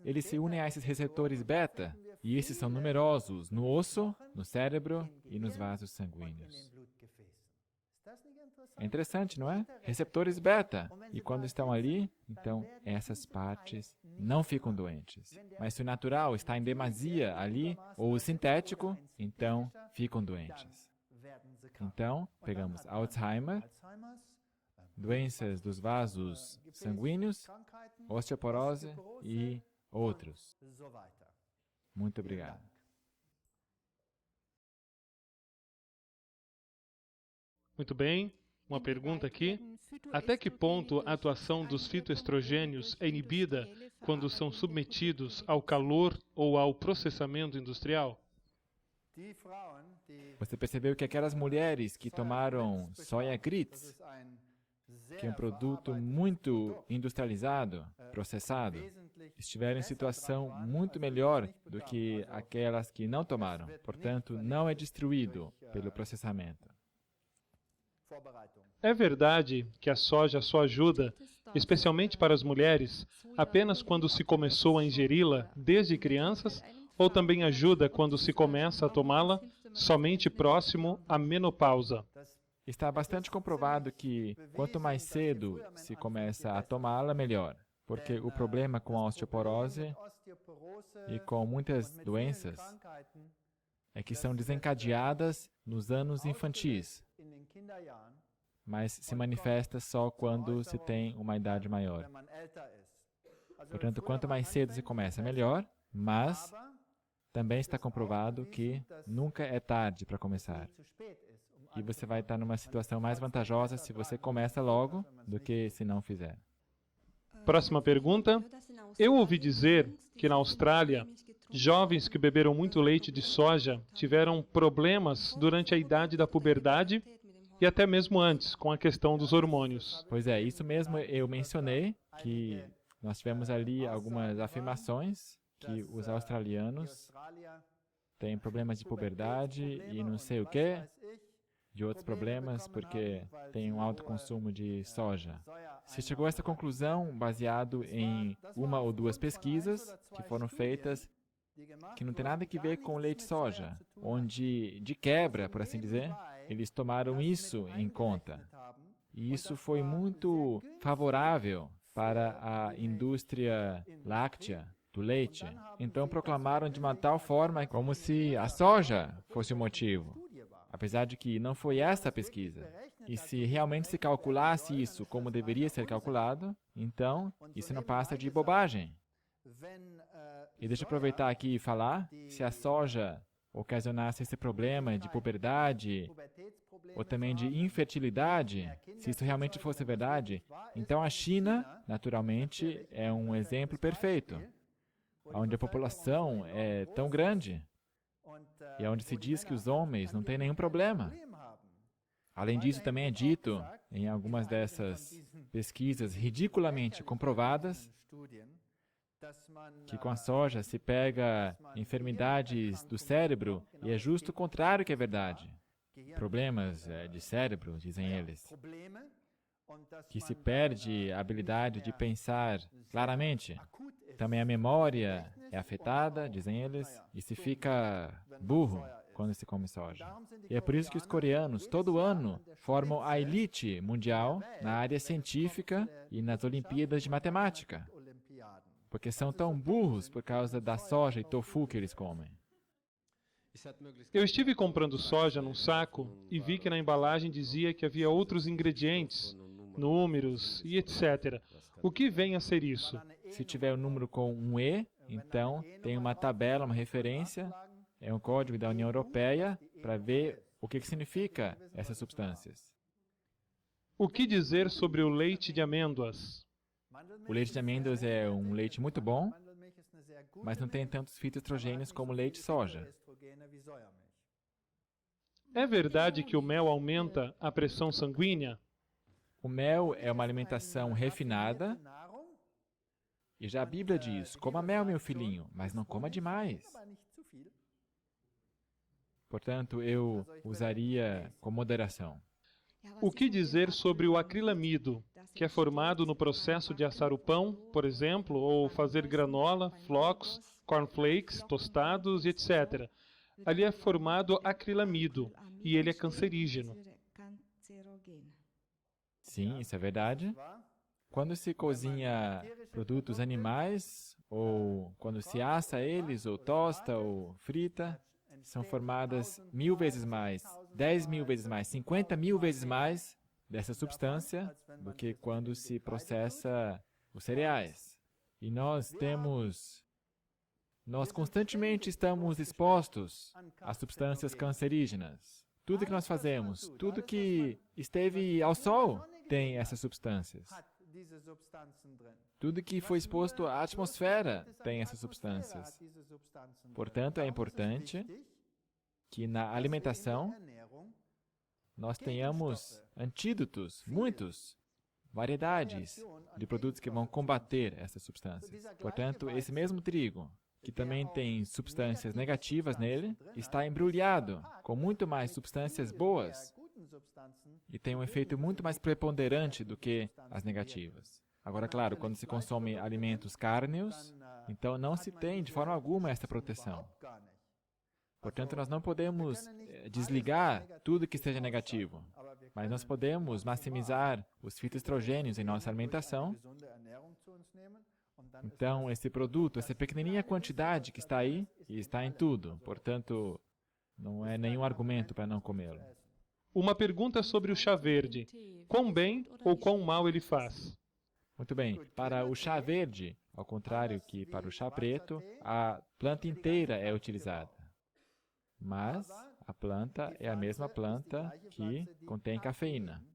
Eles se unem a esses receptores beta, e esses são numerosos no osso, no cérebro e nos vasos sanguíneos. É interessante, não é? Receptores beta. E quando estão ali, então essas partes não ficam doentes. Mas se o natural está em demasia ali, ou o sintético, então ficam doentes. Então, pegamos Alzheimer, doenças dos vasos sanguíneos, osteoporose e outros. Muito obrigado. Muito bem. Uma pergunta aqui. Até que ponto a atuação dos fitoestrogênios é inibida quando são submetidos ao calor ou ao processamento industrial? Você percebeu que aquelas mulheres que tomaram soya grits, que é um produto muito industrializado, processado, estiveram em situação muito melhor do que aquelas que não tomaram. Portanto, não é destruído pelo processamento. É verdade que a soja só ajuda, especialmente para as mulheres, apenas quando se começou a ingeri-la desde crianças, ou também ajuda quando se começa a tomá-la somente próximo à menopausa? Está bastante comprovado que quanto mais cedo se começa a tomá-la, melhor. Porque o problema com a osteoporose e com muitas doenças é que são desencadeadas nos anos infantis, mas se manifesta só quando se tem uma idade maior. Portanto, quanto mais cedo se começa, melhor, mas também está comprovado que nunca é tarde para começar. E você vai estar numa situação mais vantajosa se você começa logo do que se não fizer. Próxima pergunta. Eu ouvi dizer que na Austrália, jovens que beberam muito leite de soja tiveram problemas durante a idade da puberdade e até mesmo antes, com a questão dos hormônios. Pois é, isso mesmo eu mencionei, que nós tivemos ali algumas afirmações que os australianos têm problemas de puberdade e não sei o quê, de outros problemas, porque tem um alto consumo de soja. Se chegou a essa conclusão baseado em uma ou duas pesquisas que foram feitas que não tem nada a ver com o leite soja, onde, de quebra, por assim dizer, eles tomaram isso em conta. E isso foi muito favorável para a indústria láctea do leite. Então proclamaram de uma tal forma como se a soja fosse o motivo. Apesar de que não foi essa a pesquisa. E se realmente se calculasse isso como deveria ser calculado, então isso não passa de bobagem. E deixa eu aproveitar aqui e falar, se a soja ocasionasse esse problema de puberdade ou também de infertilidade, se isso realmente fosse verdade, então a China, naturalmente, é um exemplo perfeito, onde a população é tão grande e onde se diz que os homens não têm nenhum problema. Além disso, também é dito em algumas dessas pesquisas ridiculamente comprovadas que com a soja se pega enfermidades do cérebro e é justo o contrário que é verdade. problemas de cérebro, dizem eles, que se perde a habilidade de pensar claramente. Também a memória é afetada, dizem eles, e se fica burro quando se come soja. E é por isso que os coreanos, todo ano, formam a elite mundial na área científica e nas Olimpíadas de Matemática, porque são tão burros por causa da soja e tofu que eles comem. Eu estive comprando soja num saco e vi que na embalagem dizia que havia outros ingredientes, números e etc. O que vem a ser isso? Se tiver o número com um E, então tem uma tabela, uma referência, é um código da União Europeia para ver o que significa essas substâncias. O que dizer sobre o leite de amêndoas? O leite de amêndoas é um leite muito bom, mas não tem tantos fitoestrogênios como o leite de soja. É verdade que o mel aumenta a pressão sanguínea? O mel é uma alimentação refinada, e já a Bíblia diz, coma mel, meu filhinho, mas não coma demais. Portanto, eu usaria com moderação. O que dizer sobre o acrilamido, que é formado no processo de assar o pão, por exemplo, ou fazer granola, flocos, cornflakes, tostados e etc. Ali é formado acrilamido e ele é cancerígeno. Sim, isso é verdade. Quando se cozinha produtos animais, ou quando se assa eles, ou tosta, ou frita, são formadas 1000 vezes mais, 10.000 vezes mais, 50.000 vezes mais dessa substância do que quando se processa os cereais. E nós constantemente estamos expostos a substâncias cancerígenas. Tudo que nós fazemos, tudo que esteve ao sol tem essas substâncias. Tudo que foi exposto à atmosfera tem essas substâncias. Portanto, é importante que na alimentação nós tenhamos antídotos, muitos, variedades de produtos que vão combater essas substâncias. Portanto, esse mesmo trigo, que também tem substâncias negativas nele, está embrulhado com muito mais substâncias boas e tem um efeito muito mais preponderante do que as negativas. Agora, claro, quando se consome alimentos cárneos, então não se tem de forma alguma essa proteção. Portanto, nós não podemos desligar tudo que seja negativo, mas nós podemos maximizar os fitoestrogênios em nossa alimentação. Então, esse produto, essa pequenininha quantidade que está aí, e está em tudo, portanto, não é nenhum argumento para não comê-lo. Uma pergunta sobre o chá verde. Quão bem ou quão mal ele faz? Muito bem. Para o chá verde, ao contrário que para o chá preto, a planta inteira é utilizada. Mas a planta é a mesma planta que contém cafeína.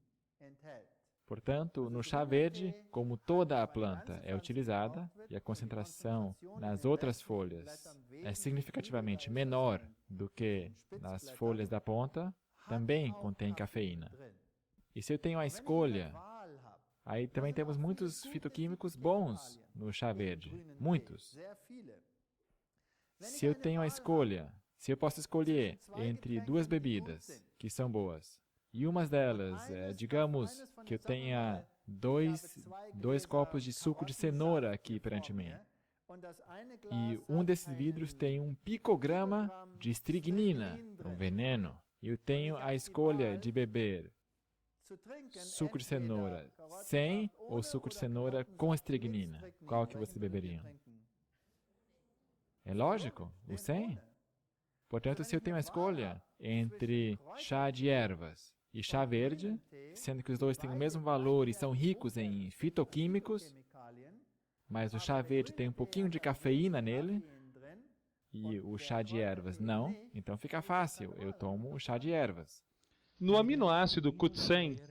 Portanto, no chá verde, como toda a planta é utilizada e a concentração nas outras folhas é significativamente menor do que nas folhas da ponta, também contém cafeína. E se eu tenho a escolha, aí também temos muitos fitoquímicos bons no chá verde, muitos. Se eu tenho a escolha, se eu posso escolher entre duas bebidas que são boas, e uma delas, digamos que eu tenha dois copos de suco de cenoura aqui perante mim, e um desses vidros tem 1 picograma de estricnina, um veneno, e eu tenho a escolha de beber suco de cenoura sem ou suco de cenoura com estricnina. Qual que vocês beberiam? É lógico, o sem. Portanto, se eu tenho a escolha entre chá de ervas e chá verde, sendo que os dois têm o mesmo valor e são ricos em fitoquímicos, mas o chá verde tem um pouquinho de cafeína nele, e o chá de ervas não, então fica fácil, eu tomo o chá de ervas. No aminoácido CUT100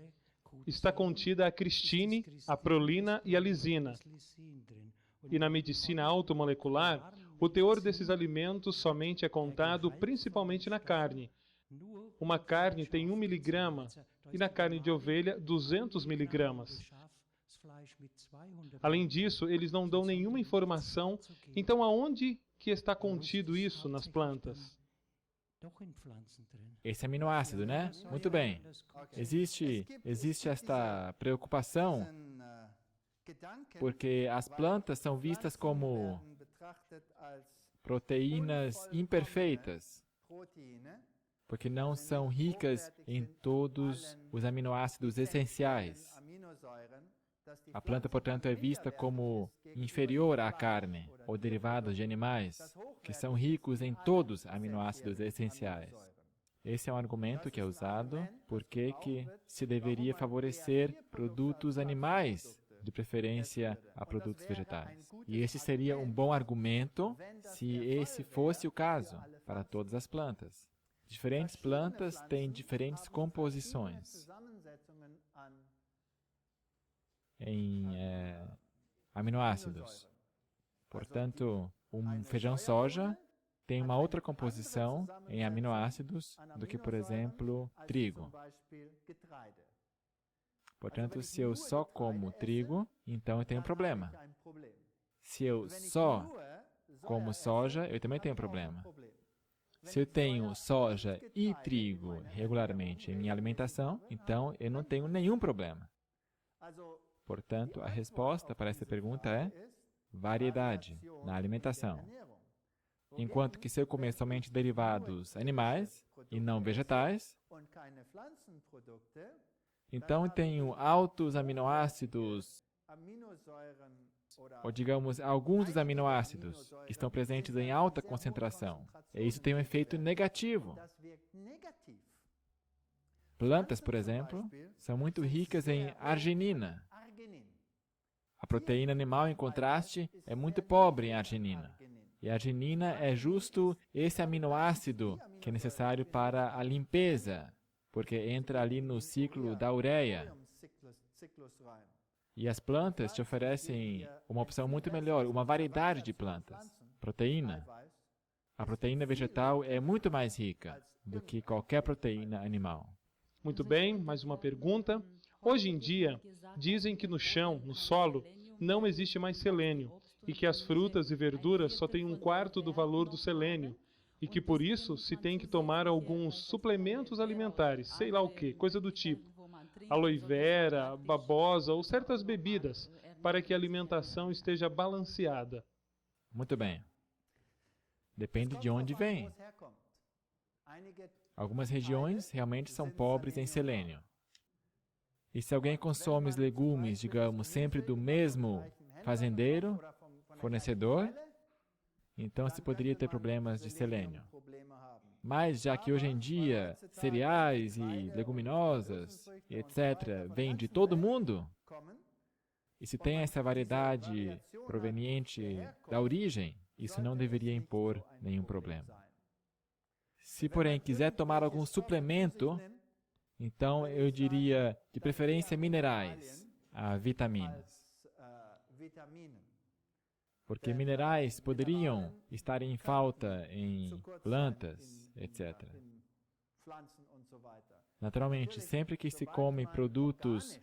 está contida a cristine, a prolina e a lisina. E na medicina automolecular, o teor desses alimentos somente é contado principalmente na carne. Uma carne tem 1 miligrama e na carne de ovelha 200 miligramas. Além disso, eles não dão nenhuma informação. Então, aonde que está contido isso nas plantas? esse aminoácido, né? Muito bem. Existe esta preocupação porque as plantas são vistas como proteínas imperfeitas, porque não são ricas em todos os aminoácidos essenciais. A planta, portanto, é vista como inferior à carne ou derivados de animais, que são ricos em todos os aminoácidos essenciais. Esse é um argumento que é usado porque que se deveria favorecer produtos animais, de preferência a produtos vegetais. E esse seria um bom argumento se esse fosse o caso para todas as plantas. Diferentes plantas têm diferentes composições em aminoácidos. Portanto, um feijão-soja tem uma outra composição em aminoácidos do que, por exemplo, trigo. Portanto, se eu só como trigo, então eu tenho um problema. Se eu só como soja, eu também tenho um problema. Se eu tenho soja e trigo regularmente em minha alimentação, então eu não tenho nenhum problema. Portanto, a resposta para essa pergunta é variedade na alimentação. Enquanto que se eu comer somente derivados animais e não vegetais, então eu tenho altos aminoácidos, ou digamos, alguns dos aminoácidos estão presentes em alta concentração. E isso tem um efeito negativo. Plantas, por exemplo, são muito ricas em arginina. A proteína animal, em contraste, é muito pobre em arginina. E a arginina é justo esse aminoácido que é necessário para a limpeza, porque entra ali no ciclo da ureia. E as plantas te oferecem uma opção muito melhor, uma variedade de plantas. Proteína. A proteína vegetal é muito mais rica do que qualquer proteína animal. Muito bem, mais uma pergunta. Hoje em dia, dizem que no chão, no solo, não existe mais selênio e que as frutas e verduras só têm 1/4 do valor do selênio e que por isso se tem que tomar alguns suplementos alimentares, sei lá o que, coisa do tipo, aloe vera, babosa ou certas bebidas, para que a alimentação esteja balanceada. Muito bem. Depende de onde vem. Algumas regiões realmente são pobres em selênio. E se alguém consome os legumes, digamos, sempre do mesmo fazendeiro, fornecedor, então se poderia ter problemas de selênio. Mas já que hoje em dia cereais e leguminosas, etc., vêm de todo mundo, e se tem essa variedade proveniente da origem, isso não deveria impor nenhum problema. Se, porém, quiser tomar algum suplemento, então eu diria, de preferência, minerais, vitaminas. Porque minerais poderiam estar em falta em plantas, etc. Naturalmente, sempre que se come produtos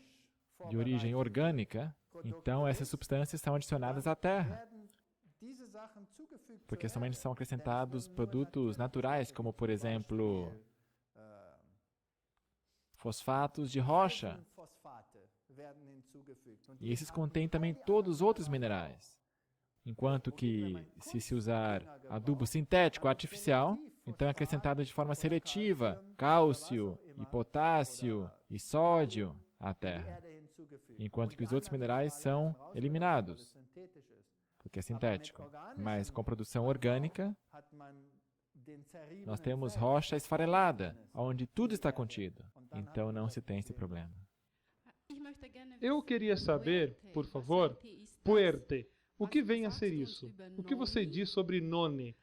de origem orgânica, então essas substâncias são adicionadas à terra. Porque somente são acrescentados produtos naturais, como, por exemplo, fosfatos de rocha. E esses contêm também todos os outros minerais. Enquanto que, se usar adubo sintético artificial, então é acrescentado de forma seletiva cálcio, e potássio, e sódio à terra. Enquanto que os outros minerais são eliminados, porque é sintético. Mas com produção orgânica, nós temos rocha esfarelada, onde tudo está contido. Então não se tem esse problema. Eu queria saber, por favor, puerte, o que vem a ser isso? O que você diz sobre noni?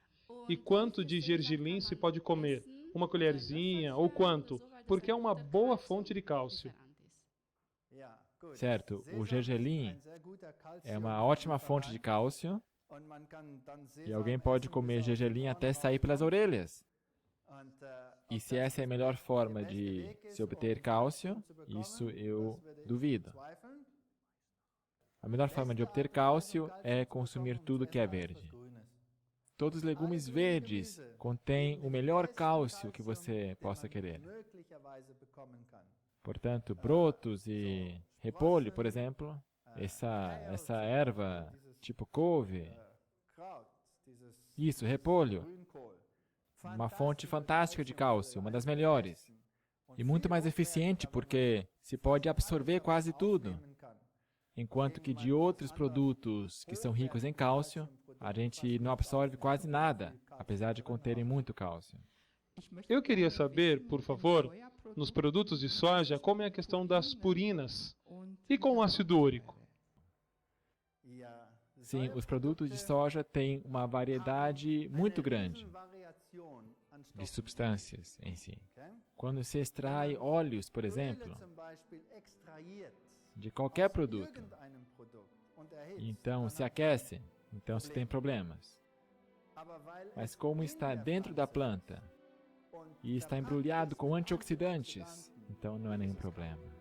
E quanto de gergelim se pode comer? Uma colherzinha ou quanto? Porque é uma boa fonte de cálcio. Certo, o gergelim é uma ótima fonte de cálcio e alguém pode comer gergelim até sair pelas orelhas. E se essa é a melhor forma de se obter cálcio, isso eu duvido. A melhor forma de obter cálcio é consumir tudo que é verde. Todos os legumes verdes contêm o melhor cálcio que você possa querer. Portanto, brotos e repolho, por exemplo, essa erva tipo couve, isso, repolho, uma fonte fantástica de cálcio, uma das melhores. E muito mais eficiente porque se pode absorver quase tudo. Enquanto que de outros produtos que são ricos em cálcio, a gente não absorve quase nada, apesar de conterem muito cálcio. Eu queria saber, por favor, nos produtos de soja, como é a questão das purinas e com o ácido úrico. Sim, os produtos de soja têm uma variedade muito grande de substâncias em si. Quando se extrai óleos, por exemplo, de qualquer produto, então se aquece, então se tem problemas. Mas como está dentro da planta e está embrulhado com antioxidantes, então não há nenhum problema.